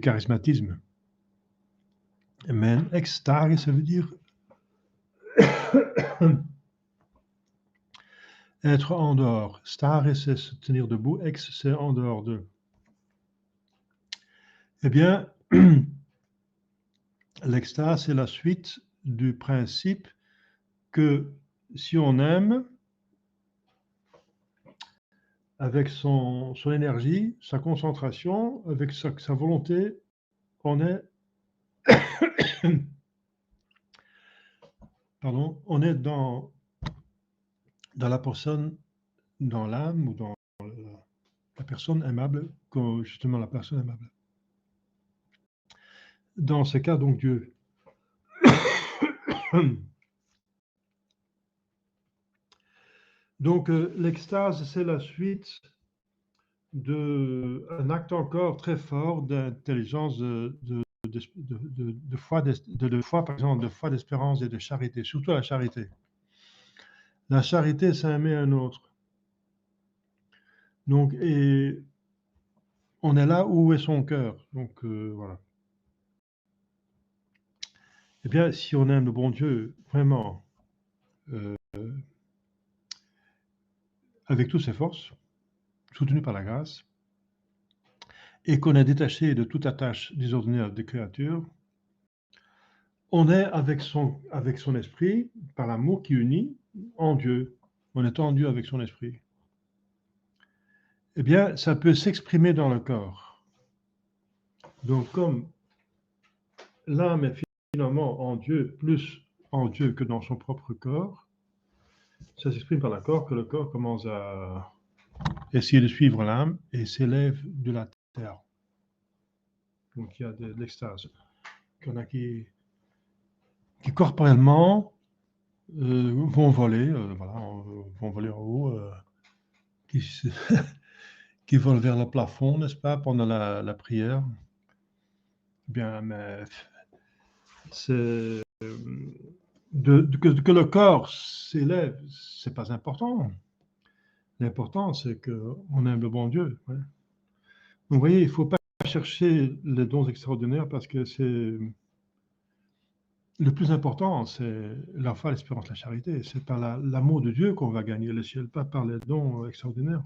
charismatisme. Mais extase, ça veut dire être en dehors. Stare, c'est se tenir debout. Ex, c'est en dehors de. Eh bien, l'extase, c'est la suite du principe que si on aime, avec son énergie, sa concentration, avec sa volonté, on est pardon, on est dans dans la personne, dans l'âme ou dans la personne aimable, comme justement la personne aimable. Dans ce cas, donc, Dieu. Donc, l'extase, c'est la suite d'un acte encore très fort d'intelligence, de foi, par exemple, de foi, d'espérance et de charité, surtout la charité. La charité, c'est aimer un autre. Donc, et on est là où est son cœur. Donc, voilà. Eh bien, si on aime le bon Dieu, vraiment, avec toutes ses forces, soutenu par la grâce, et qu'on est détaché de toute attache désordinaire des créatures, on est avec son esprit, par l'amour qui unit, en Dieu. On est en Dieu avec son esprit. Eh bien, ça peut s'exprimer dans le corps. Donc, comme l'âme est finalement en Dieu, plus en Dieu que dans son propre corps, ça s'exprime par le corps, que le corps commence à essayer de suivre l'âme et s'élève de la terre. Donc, il y a de l'extase. Il y en a qui corporellement vont voler, voilà, vont voler en haut, qui volent vers le plafond, n'est-ce pas, pendant la prière. Bien, mais c'est que le corps s'élève, c'est pas important. L'important, c'est qu'on aime le bon Dieu. Ouais. Donc, vous voyez, il ne faut pas chercher les dons extraordinaires parce que c'est le plus important, c'est la foi, l'espérance, la charité. C'est par l'amour de Dieu qu'on va gagner le ciel, pas par les dons extraordinaires.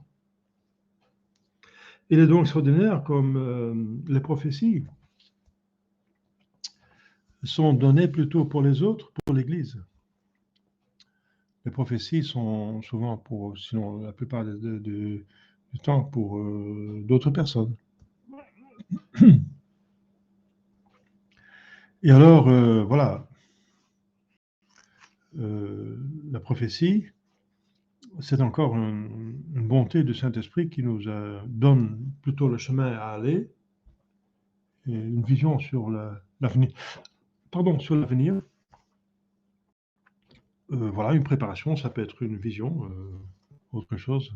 Et les dons extraordinaires, comme les prophéties, sont donnés plutôt pour les autres, pour l'Église. Les prophéties sont souvent pour, sinon la plupart du temps, pour d'autres personnes. Et alors, voilà, la prophétie, c'est encore une bonté du Saint-Esprit qui nous donne plutôt le chemin à aller, et une vision sur l'avenir. Pardon, sur l'avenir. Voilà, une préparation, ça peut être une vision, autre chose.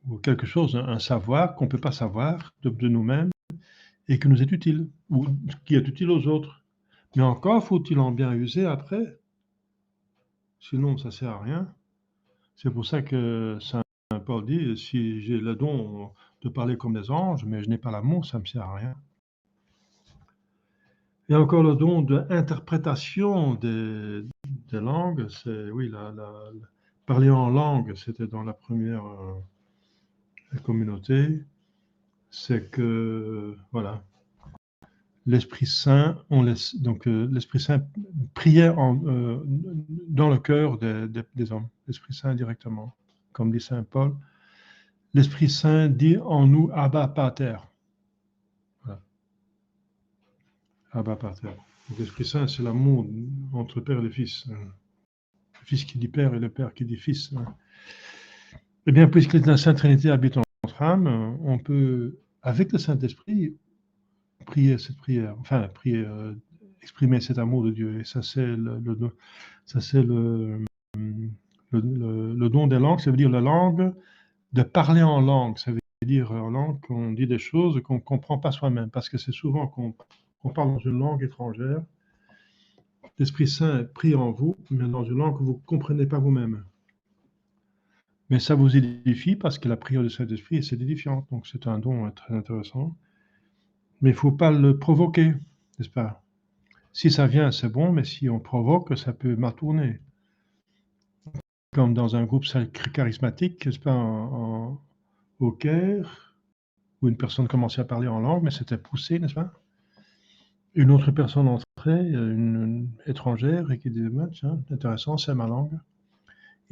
Ou quelque chose, un savoir qu'on ne peut pas savoir de nous-mêmes et qui nous est utile, ou qui est utile aux autres. Mais encore faut-il en bien user après, sinon ça ne sert à rien. C'est pour ça que Saint Paul dit, si j'ai le don de parler comme des anges, mais je n'ai pas l'amour, ça ne me sert à rien. Il y a encore le don d'interprétation des langues, c'est, oui, parler en langue, c'était dans la première communauté, c'est que, voilà, l'Esprit Saint, donc l'Esprit Saint priait dans le cœur des hommes, l'Esprit Saint directement, comme dit Saint Paul. L'Esprit Saint dit en nous Abba Pater. Voilà. Abba Pater. L'Esprit Saint, c'est l'amour entre Père et le Fils. Le Fils qui dit Père et le Père qui dit Fils. Eh bien, puisque la Sainte Trinité habite en notre âme, on peut, avec le Saint-Esprit, prier cette prière, enfin, prier, exprimer cet amour de Dieu. Et ça, c'est le don des langues, ça veut dire la langue, de parler en langue. Ça veut dire en langue qu'on dit des choses qu'on ne comprend pas soi-même, parce que c'est souvent qu'on parle dans une langue étrangère. L'Esprit Saint prie en vous, mais dans une langue que vous ne comprenez pas vous-même. Mais ça vous édifie parce que la prière du Saint-Esprit, c'est édifiant. Donc c'est un don très intéressant. Mais il ne faut pas le provoquer, n'est-ce pas? Si ça vient, c'est bon, mais si on provoque, ça peut mal tourner. Comme dans un groupe charismatique, n'est-ce pas, au Caire, où une personne commençait à parler en langue, mais c'était poussé, n'est-ce pas? Une autre personne entrait, une étrangère, et qui disait, tiens, intéressant, c'est ma langue.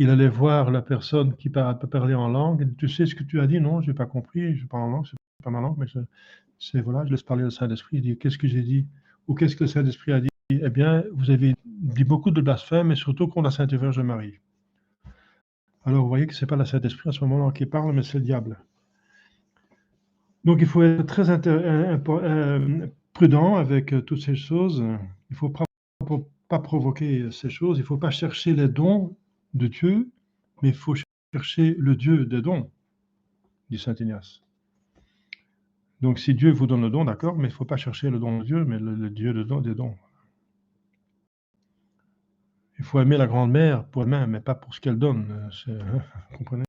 Il allait voir la personne qui parlait en langue, et dit, tu sais ce que tu as dit? Non, je n'ai pas compris, je parle en langue, c'est pas ma langue, mais voilà, je laisse parler le Saint-Esprit, il dit, qu'est-ce que j'ai dit? Ou qu'est-ce que le Saint-Esprit a dit? eh bien, vous avez dit beaucoup de blasphèmes, et surtout contre la Sainte Vierge Marie. Alors, vous voyez que ce n'est pas la Saint-Esprit à ce moment-là qui parle, mais c'est le diable. Donc, il faut être très prudent avec toutes ces choses. Il ne faut pas provoquer ces choses. Il ne faut pas chercher les dons de Dieu, mais il faut chercher le Dieu des dons, dit saint Ignace. Donc, si Dieu vous donne le don, d'accord, mais il ne faut pas chercher le don de Dieu, mais le Dieu des dons. Il faut aimer la grand-mère pour elle-même, mais pas pour ce qu'elle donne. Vous comprenez?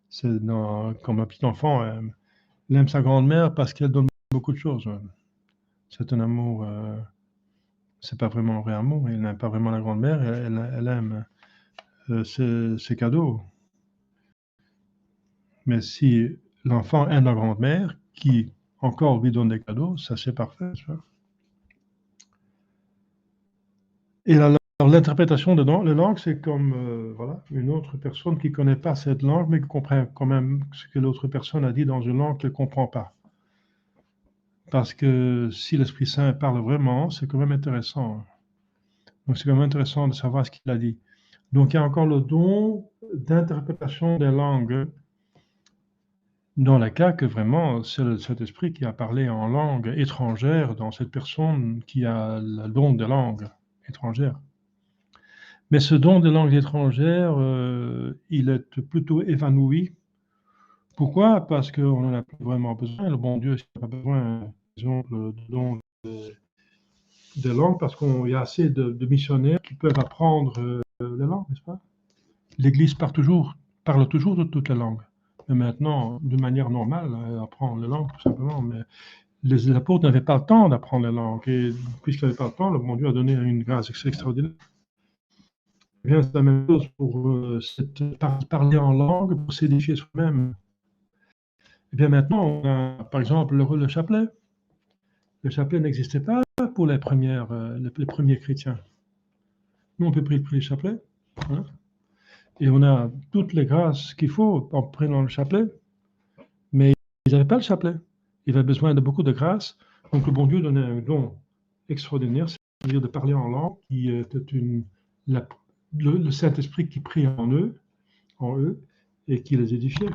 C'est comme un petit enfant, il aime sa grand-mère parce qu'elle donne beaucoup de choses. C'est un amour, c'est pas vraiment un vrai amour. Il n'aime pas vraiment la grand-mère, elle aime ses cadeaux. Mais si l'enfant aime la grand-mère, qui encore lui donne des cadeaux, ça c'est parfait. Tu vois. Et alors, l'interprétation de la langue, c'est comme voilà, une autre personne qui ne connaît pas cette langue, mais qui comprend quand même ce que l'autre personne a dit dans une langue qu'elle ne comprend pas. Parce que si l'Esprit Saint parle vraiment, c'est quand même intéressant. Donc c'est quand même intéressant de savoir ce qu'il a dit. Donc il y a encore le don d'interprétation des langues, dans le cas que vraiment c'est le Saint-Esprit qui a parlé en langue étrangère dans cette personne qui a le don des langues étrangères. Mais ce don des langues étrangères, il est plutôt évanoui. Pourquoi? Parce qu'on n'en a plus vraiment besoin. Le bon Dieu n'a pas besoin, par exemple, de don des langues, parce qu'il y a assez de missionnaires qui peuvent apprendre les langues, n'est-ce pas? L'Église parle toujours de toutes les langues. Mais maintenant, de manière normale, elle apprend les langues, tout simplement. Mais les apôtres n'avaient pas le temps d'apprendre les langues. Et puisqu'ils n'avaient pas le temps, le bon Dieu a donné une grâce extraordinaire. Eh bien, c'est la même chose pour parler en langue, pour s'édifier soi-même. Eh bien, maintenant, on a, par exemple, le chapelet. Le chapelet n'existait pas pour les premiers chrétiens. Nous, on peut prier le chapelet. Hein, et on a toutes les grâces qu'il faut en prenant le chapelet. Mais ils n'avaient pas le chapelet. Ils avaient besoin de beaucoup de grâce. Donc, le bon Dieu donnait un don extraordinaire, c'est-à-dire de parler en langue, qui était le Saint-Esprit qui prie en eux, et qui les édifiait.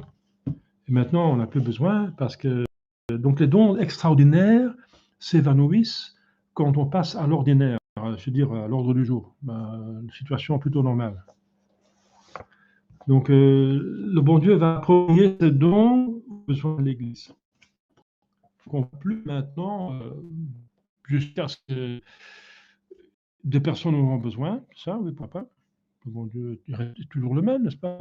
Et maintenant, on n'a plus besoin parce que donc les dons extraordinaires s'évanouissent quand on passe à l'ordinaire, je veux dire à l'ordre du jour, une situation plutôt normale. Donc le bon Dieu va prolonger ces dons aux besoins de l'Église. On ne plus maintenant jusqu'à ce que des personnes auront besoin, ça, oui, pourquoi pas. Le bon Dieu est toujours le même, n'est-ce pas?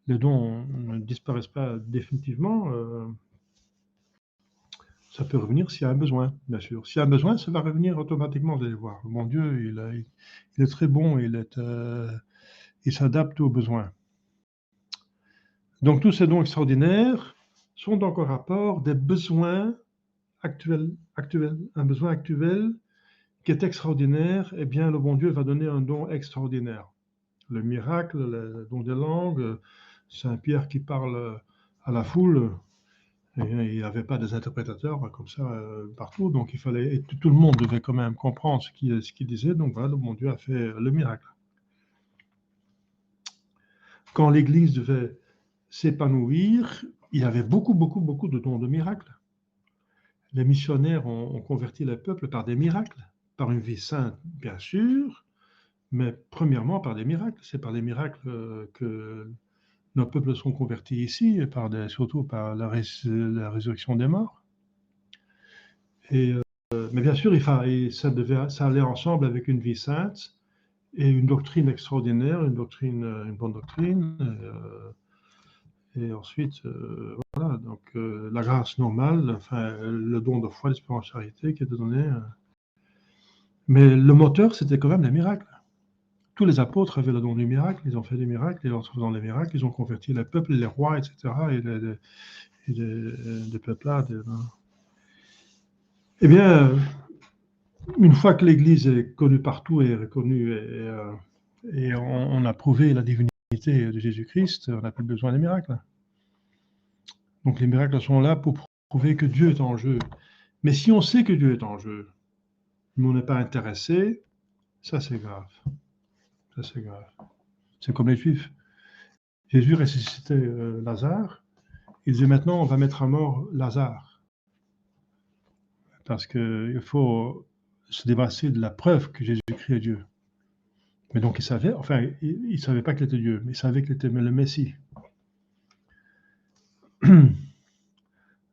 Les dons ne disparaissent pas définitivement. Ça peut revenir s'il y a un besoin, bien sûr. S'il y a un besoin, ça va revenir automatiquement, vous allez voir. Mon Dieu, il est très bon, il s'adapte aux besoins. Donc tous ces dons extraordinaires sont donc au rapport des besoins actuels. Un besoin actuel qui est extraordinaire, eh bien le bon Dieu va donner un don extraordinaire. Le miracle, le don des langues, Saint Pierre qui parle à la foule, et il n'y avait pas des interprétateurs comme ça partout, donc il fallait, et tout le monde devait quand même comprendre ce qu'il disait, donc voilà, le bon Dieu a fait le miracle. Quand l'Église devait s'épanouir, il y avait beaucoup de dons de miracles. Les missionnaires ont converti le peuple par des miracles, par une vie sainte, bien sûr, mais premièrement par des miracles. C'est par des miracles que nos peuples sont convertis ici, et surtout par la résurrection des morts. Mais bien sûr, ça allait ensemble avec une vie sainte et une doctrine extraordinaire, une bonne doctrine. Et ensuite, voilà, donc la grâce normale, enfin, le don de foi, l'espérance, charité qui était donné. Mais le moteur, c'était quand même les miracles. Tous les apôtres avaient le don du miracle, ils ont fait des miracles, et en faisant des miracles, ils ont converti les peuples, les rois, etc., et des peuplades. Eh bien, une fois que l'Église est connue partout et reconnue, et on a prouvé la divinité de Jésus-Christ, on n'a plus besoin des miracles. Donc les miracles sont là pour prouver que Dieu est en jeu. Mais si on sait que Dieu est en jeu, mais on n'est pas intéressé, ça c'est grave. Ça c'est grave. C'est comme les Juifs. Jésus ressuscitait Lazare. Il disait maintenant on va mettre à mort Lazare. Parce qu'il faut se débarrasser de la preuve que Jésus-Christ est Dieu. Mais donc il savait, enfin, il ne savait pas qu'il était Dieu, mais il savait qu'il était le Messie.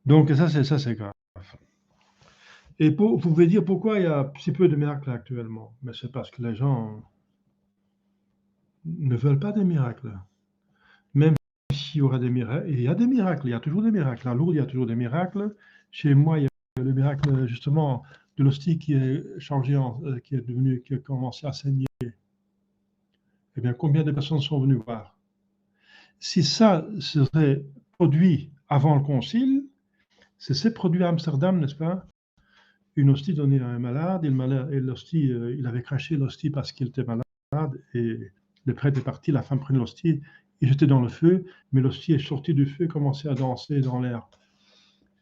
Donc ça c'est grave. Et vous pouvez dire pourquoi il y a si peu de miracles actuellement. Mais c'est parce que les gens ne veulent pas des miracles. Même s'il y aura des miracles, il y a des miracles, il y a toujours des miracles. À Lourdes, il y a toujours des miracles. Chez moi, il y a le miracle justement de l'hostie qui est changé, qui a commencé à saigner. Eh bien, combien de personnes sont venues voir? Si ça serait produit avant le concile, c'est produit à Amsterdam, n'est-ce pas? Une hostie donnée à un malade, et l'hostie, il avait craché l'hostie parce qu'il était malade, et le prêtre est parti, la femme prenait l'hostie, il jetait dans le feu, mais l'hostie est sortie du feu et commençait à danser dans l'air.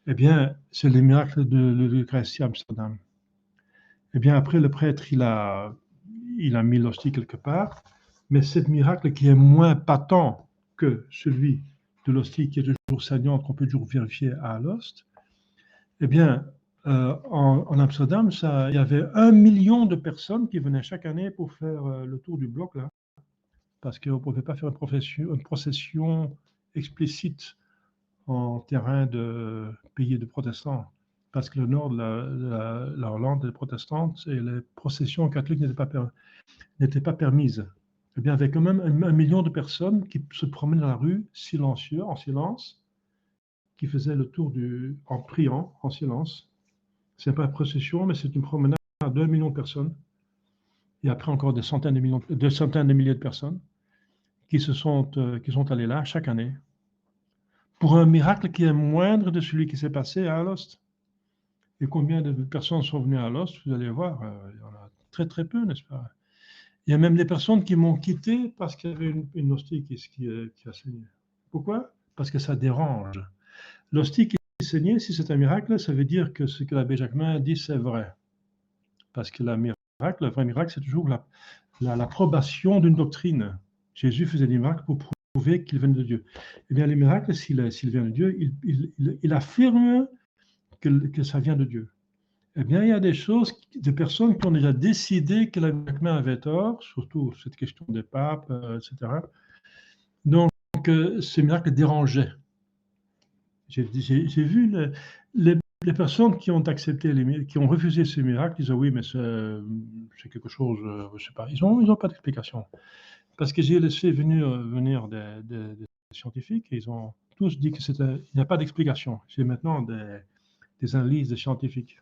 Eh bien, c'est les miracles de l'Eucharistie à Amsterdam. Eh bien, après, le prêtre, il a mis l'hostie quelque part, mais ce miracle qui est moins patent que celui de l'hostie qui est toujours saignante, qu'on peut toujours vérifier à l'hoste, eh bien, en Amsterdam, il y avait 1 million de personnes qui venaient chaque année pour faire le tour du bloc, là, parce qu'on ne pouvait pas faire une procession explicite en terrain de pays de protestants, parce que le nord de la Hollande est protestante et les processions catholiques n'étaient pas permises. Eh bien, avec quand même 1 million de personnes qui se promenaient dans la rue, silencieux, en silence, qui faisaient le tour en priant, en silence. Ce n'est pas une procession, mais c'est une promenade d'1 million de personnes. Et après, encore des centaines de milliers de personnes qui sont allées là chaque année pour un miracle qui est moindre de celui qui s'est passé à Alost. Et combien de personnes sont venues à Alost? Vous allez voir, il y en a très très peu, n'est-ce pas? Il y a même des personnes qui m'ont quitté parce qu'il y avait une hostie qui a saigné. Pourquoi? Parce que ça dérange. L'hostie qui saignait, si c'est un miracle, ça veut dire que ce que l'abbé Jacquemin dit, c'est vrai. Parce que le vrai miracle, c'est toujours l'approbation d'une doctrine. Jésus faisait des miracles pour prouver qu'il venait de Dieu. Eh bien, les miracles, s'il vient de Dieu, il affirme que ça vient de Dieu. Eh bien, il y a des personnes qui ont déjà décidé que l'abbé Jacquemin avait tort, surtout cette question des papes, etc. Donc, ces miracles dérangeaient. J'ai vu les personnes qui ont accepté, qui ont refusé ces miracles, disaient oui, mais c'est quelque chose, je ne sais pas. Ils n'ont pas d'explication. Parce que j'ai laissé venir des scientifiques et ils ont tous dit qu'il n'y a pas d'explication. J'ai maintenant des analyses de scientifiques.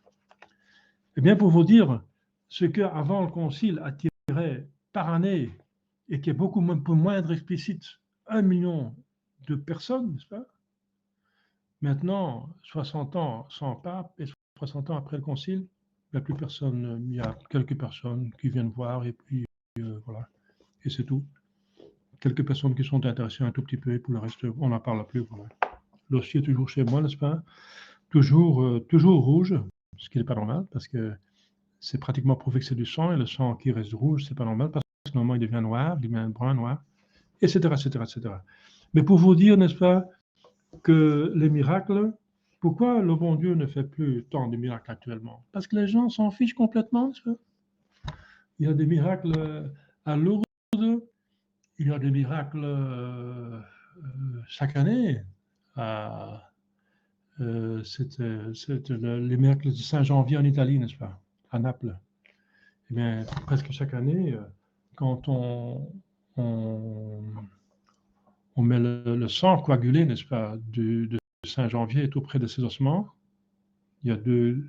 Eh bien, pour vous dire, ce qu'avant le concile attirait par année et qui est beaucoup moindre explicite, 1 million de personnes, n'est-ce pas? Maintenant, 60 ans sans pape et 60 ans après le concile, il n'y a plus personne, il y a quelques personnes qui viennent voir et puis voilà, et c'est tout. Quelques personnes qui sont intéressées un tout petit peu et pour le reste, on n'en parle plus. Voilà. L'hostie est toujours chez moi, n'est-ce pas? Toujours rouge, ce qui n'est pas normal parce que c'est pratiquement prouvé que c'est du sang et le sang qui reste rouge, c'est pas normal parce que normalement il devient noir, il devient brun, noir, etc., etc., etc. Mais pour vous dire, n'est-ce pas, que les miracles, pourquoi le bon Dieu ne fait plus tant de miracles actuellement? Parce que les gens s'en fichent complètement, n'est-ce pas? Il y a des miracles à Lourdes, il y a des miracles chaque année. C'est les miracles de Saint-Janvier en Italie, n'est-ce pas? À Naples. Eh bien, presque chaque année, quand on met le sang coagulé, n'est-ce pas, de Saint-Janvier est auprès de ses ossements, il y a deux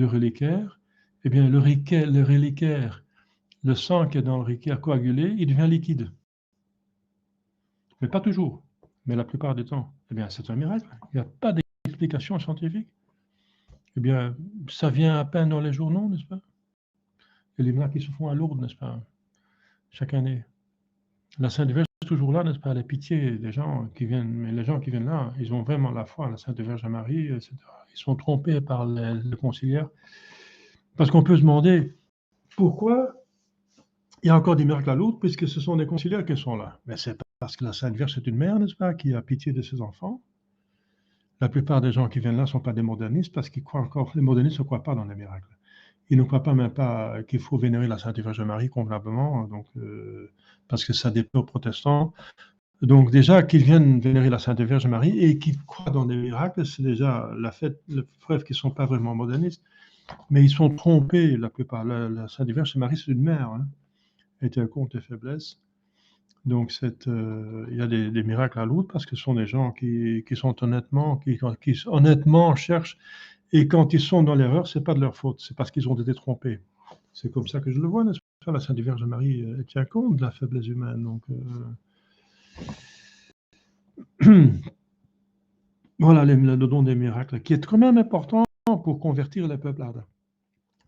reliquaires, eh bien, le reliquaire, le sang qui est dans le reliquaire coagulé, il devient liquide. Mais pas toujours, mais la plupart du temps. Eh bien, c'est un miracle. Il n'y a pas d'explication scientifique. Eh bien, ça vient à peine dans les journaux, n'est-ce pas? Et les miracles qui se font à Lourdes, n'est-ce pas? Chaque année. La Sainte Vierge est toujours là, n'est-ce pas? La pitié des gens qui viennent, mais les gens qui viennent là, ils ont vraiment la foi, la Sainte Vierge Marie, etc. Ils sont trompés par le conciliaire. Parce qu'on peut se demander pourquoi il y a encore des miracles à l'autre, puisque ce sont des conciliaires qui sont là. Mais c'est parce que la Sainte Vierge, c'est une mère, n'est-ce pas, qui a pitié de ses enfants. La plupart des gens qui viennent là ne sont pas des modernistes, parce qu'ils croient encore, les modernistes ne croient pas dans les miracles. Ils ne croient pas même pas qu'il faut vénérer la Sainte Vierge Marie convenablement, donc, parce que ça déplaît aux protestants. Donc déjà, qu'ils viennent vénérer la Sainte Vierge Marie et qu'ils croient dans des miracles, c'est déjà la preuve qu'ils ne sont pas vraiment modernistes. Mais ils sont trompés, la plupart. La Sainte Vierge Marie, c'est une mère, hein, elle était un conte de faiblesse. Donc il y a des miracles à l'autre parce que ce sont des gens qui sont honnêtement, qui honnêtement cherchent. Et quand ils sont dans l'erreur, c'est pas de leur faute, c'est parce qu'ils ont été trompés. C'est comme ça que je le vois, n'est-ce pas? La Sainte Vierge Marie, elle tient compte de la faiblesse humaine. Donc, voilà le don des miracles, qui est quand même important pour convertir les peuplades.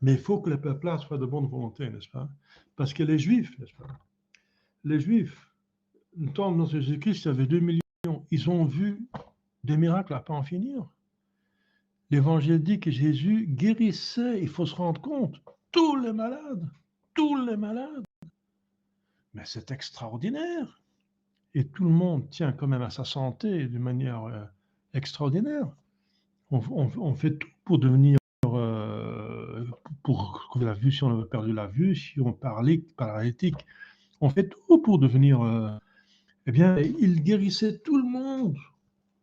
Mais il faut que les peuplades soient de bonne volonté, n'est-ce pas? Parce que les Juifs, n'est-ce pas? Les Juifs, le temps de notre Jésus-Christ, il y avait 2 millions. Ils ont vu des miracles à pas en finir. L'Évangile dit que Jésus guérissait, il faut se rendre compte, tous les malades. Tous les malades. Mais c'est extraordinaire. Et tout le monde tient quand même à sa santé d'une manière extraordinaire. On fait tout pour devenir, pour retrouver la vue si on a perdu la vue, si on paralytique. On fait tout pour devenir. Eh bien, il guérissait tout le monde.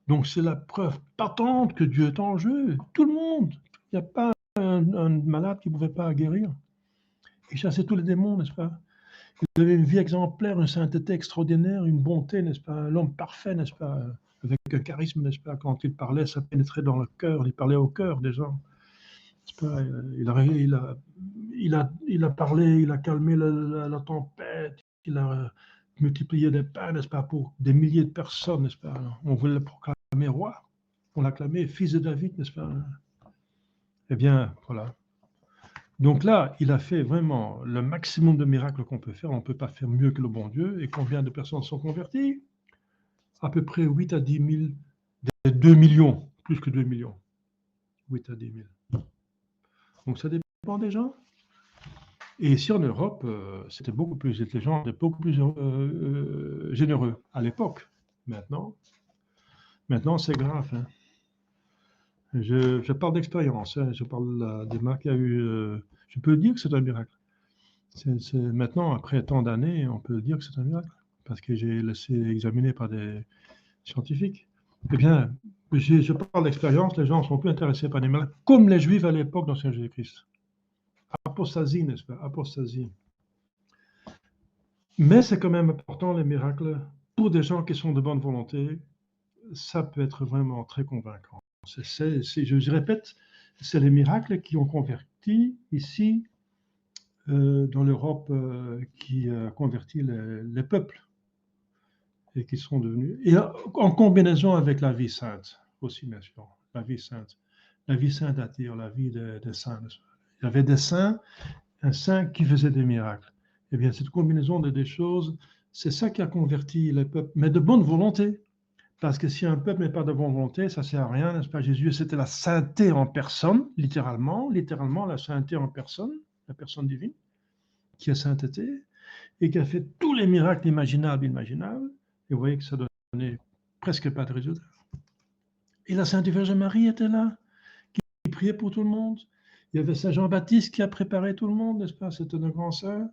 Donc c'est la preuve patente que Dieu est en jeu. Tout le monde. Il n'y a pas un malade qui ne pouvait pas guérir. Il chassait tous les démons, n'est-ce pas? Il avait une vie exemplaire, une sainteté extraordinaire, une bonté, n'est-ce pas? L'homme parfait, n'est-ce pas? Avec un charisme, n'est-ce pas? Quand il parlait, ça pénétrait dans le cœur, il parlait au cœur des gens. N'est-ce pas? Il a parlé, il a calmé la tempête, il a multiplié des pains, n'est-ce pas? Pour des milliers de personnes, n'est-ce pas? On voulait le proclamer roi, on l'acclamait fils de David, n'est-ce pas? Eh bien, voilà. Donc là, il a fait vraiment le maximum de miracles qu'on peut faire. On ne peut pas faire mieux que le bon Dieu. Et combien de personnes sont converties? À peu près 8 à 10 000, 2 millions, plus que 2 millions. 8 à 10 000. Donc ça dépend des gens. Et ici en Europe, c'était beaucoup plus, les gens étaient beaucoup plus généreux à l'époque. Maintenant c'est grave. Hein. Je parle d'expérience. Hein. Je parle des miracles qu'il y a eu. Je peux dire que c'est un miracle. Maintenant, après tant d'années, on peut dire que c'est un miracle, parce que j'ai laissé examiner par des scientifiques. Eh bien, je parle d'expérience, les gens sont plus intéressés par les miracles, comme les Juifs à l'époque d'Ancien Jésus-Christ. Apostasie, n'est-ce pas? Apostasie. Mais c'est quand même important, les miracles, pour des gens qui sont de bonne volonté, ça peut être vraiment très convaincant. Je répète, c'est les miracles qui ont converti ici dans l'Europe qui a converti les peuples et qui sont devenus, et en combinaison avec la vie sainte aussi, bien sûr, la vie sainte. La vie sainte attire la vie des saints. Il y avait des saints, un saint qui faisait des miracles. Eh bien, cette combinaison de des choses, c'est ça qui a converti les peuples, mais de bonne volonté. Parce que si un peuple n'est pas de bonne volonté, ça ne sert à rien, n'est-ce pas? Jésus, c'était la sainteté en personne, littéralement la sainteté en personne, la personne divine, qui a sainteté, et qui a fait tous les miracles imaginables. Et vous voyez que ça donnait presque pas de résultat. Et la Sainte Vierge Marie était là, qui priait pour tout le monde. Il y avait Saint Jean-Baptiste qui a préparé tout le monde, n'est-ce pas? C'était un grand saint.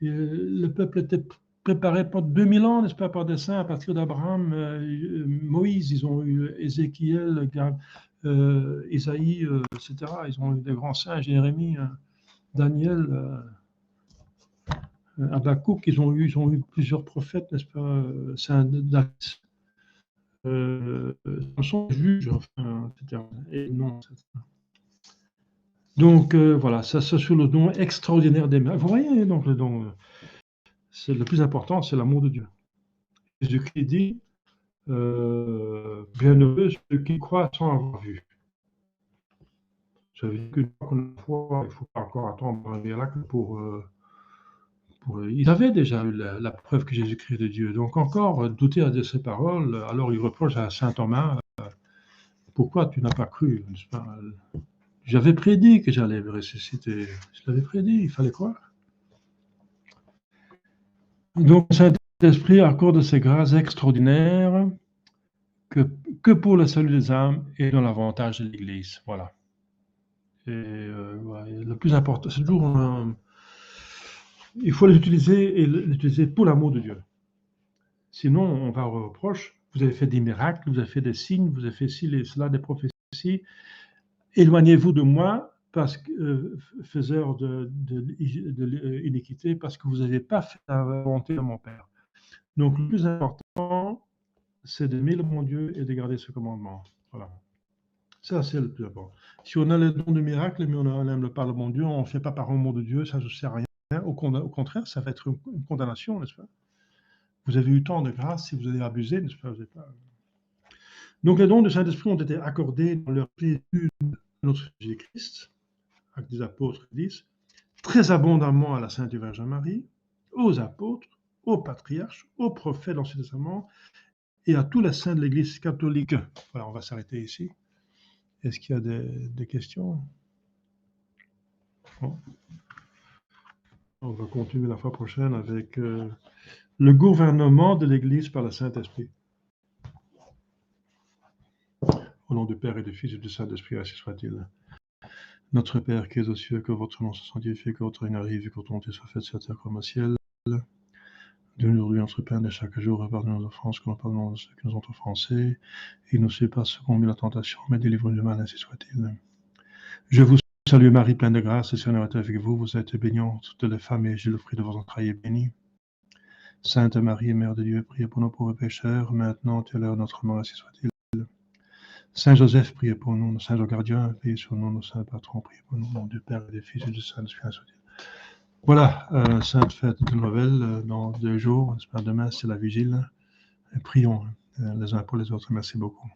Et le peuple était préparé pendant 2000 ans, n'est-ce pas, par des saints à partir d'Abraham, Moïse, ils ont eu Ézéchiel, Isaïe, etc. Ils ont eu des grands saints, Jérémie, Daniel, Habakkuk, ils ont eu plusieurs prophètes, n'est-ce pas, Saint David, Samson, juge, enfin, etc. Et non, donc voilà, ça sur le don extraordinaire des miracles. Vous voyez, donc le don, c'est le plus important, c'est l'amour de Dieu. Jésus-Christ dit, bienheureux ceux qui croient sans avoir vu. Ça veut dire qu'une fois qu'on a foi, il ne faut pas encore attendre un miracle pour. Ils avaient déjà eu la preuve que Jésus-Christ est de Dieu. Donc encore douter de ses paroles, alors il reproche à saint Thomas, pourquoi tu n'as pas cru, n'est-ce pas? J'avais prédit que j'allais ressusciter. Je l'avais prédit, il fallait croire. Donc, le Saint-Esprit accorde ses grâces extraordinaires que pour le salut des âmes et dans l'avantage de l'Église. Voilà. Et ouais, le plus important, c'est toujours il faut les utiliser et l'utiliser pour l'amour de Dieu. Sinon, on va au reproche. Vous avez fait des miracles, vous avez fait des signes, vous avez fait ci et cela, des prophéties. Éloignez-vous de moi, parce que faiseur d'iniquité, parce que vous n'avez pas fait la volonté de mon Père. Donc, le plus important, c'est d'aimer le bon Dieu et de garder ce commandement. Voilà. Ça, c'est le plus important. Si on a le don de miracle, mais on n'aime pas le bon Dieu, on ne fait pas par amour de Dieu, ça ne sert à rien. Au contraire, ça va être une condamnation, n'est-ce pas? Vous avez eu tant de grâce, si vous avez abusé, n'est-ce pas? Donc, les dons du Saint-Esprit ont été accordés dans leur plénitude à notre Jésus-Christ, Actes des Apôtres 10, très abondamment à la Sainte Vierge Marie, aux apôtres, aux patriarches, aux prophètes de l'Ancien Testament et à tous les saints de l'Église catholique. Voilà, on va s'arrêter ici. Est-ce qu'il y a des questions? Bon. On va continuer la fois prochaine avec le gouvernement de l'Église par le Saint-Esprit. Au nom du Père et du Fils et du Saint-Esprit, ainsi soit-il. Notre Père qui es aux cieux, que votre nom soit sanctifié, que votre règne arrive, que votre volonté soit faite sur la terre comme au ciel. Donne-nous aujourd'hui notre pain de chaque jour, et pardonne nos offenses, comme nous pardonnons à ceux qui nous ont offensés. Et ne nous suive pas second la tentation, mais délivre-nous du mal, ainsi soit-il. Je vous salue Marie, pleine de grâce, le Seigneur est avec vous. Vous êtes bénie entre toutes les femmes, et Jésus, le fruit de vos entrailles, est béni. Sainte Marie, Mère de Dieu, priez pour nous pauvres pécheurs, maintenant et à l'heure de notre mort, ainsi soit-il. Saint Joseph, priez pour nous. Saint Jean Gardien, veillez sur nous. Nos saints patrons, priez pour nous. Au nom du Père et du Fils et du Saint-Esprit, ainsi soit-il. Voilà, sainte fête de Noël, dans 2 jours. Demain, c'est la vigile. Et prions les uns pour les autres. Merci beaucoup.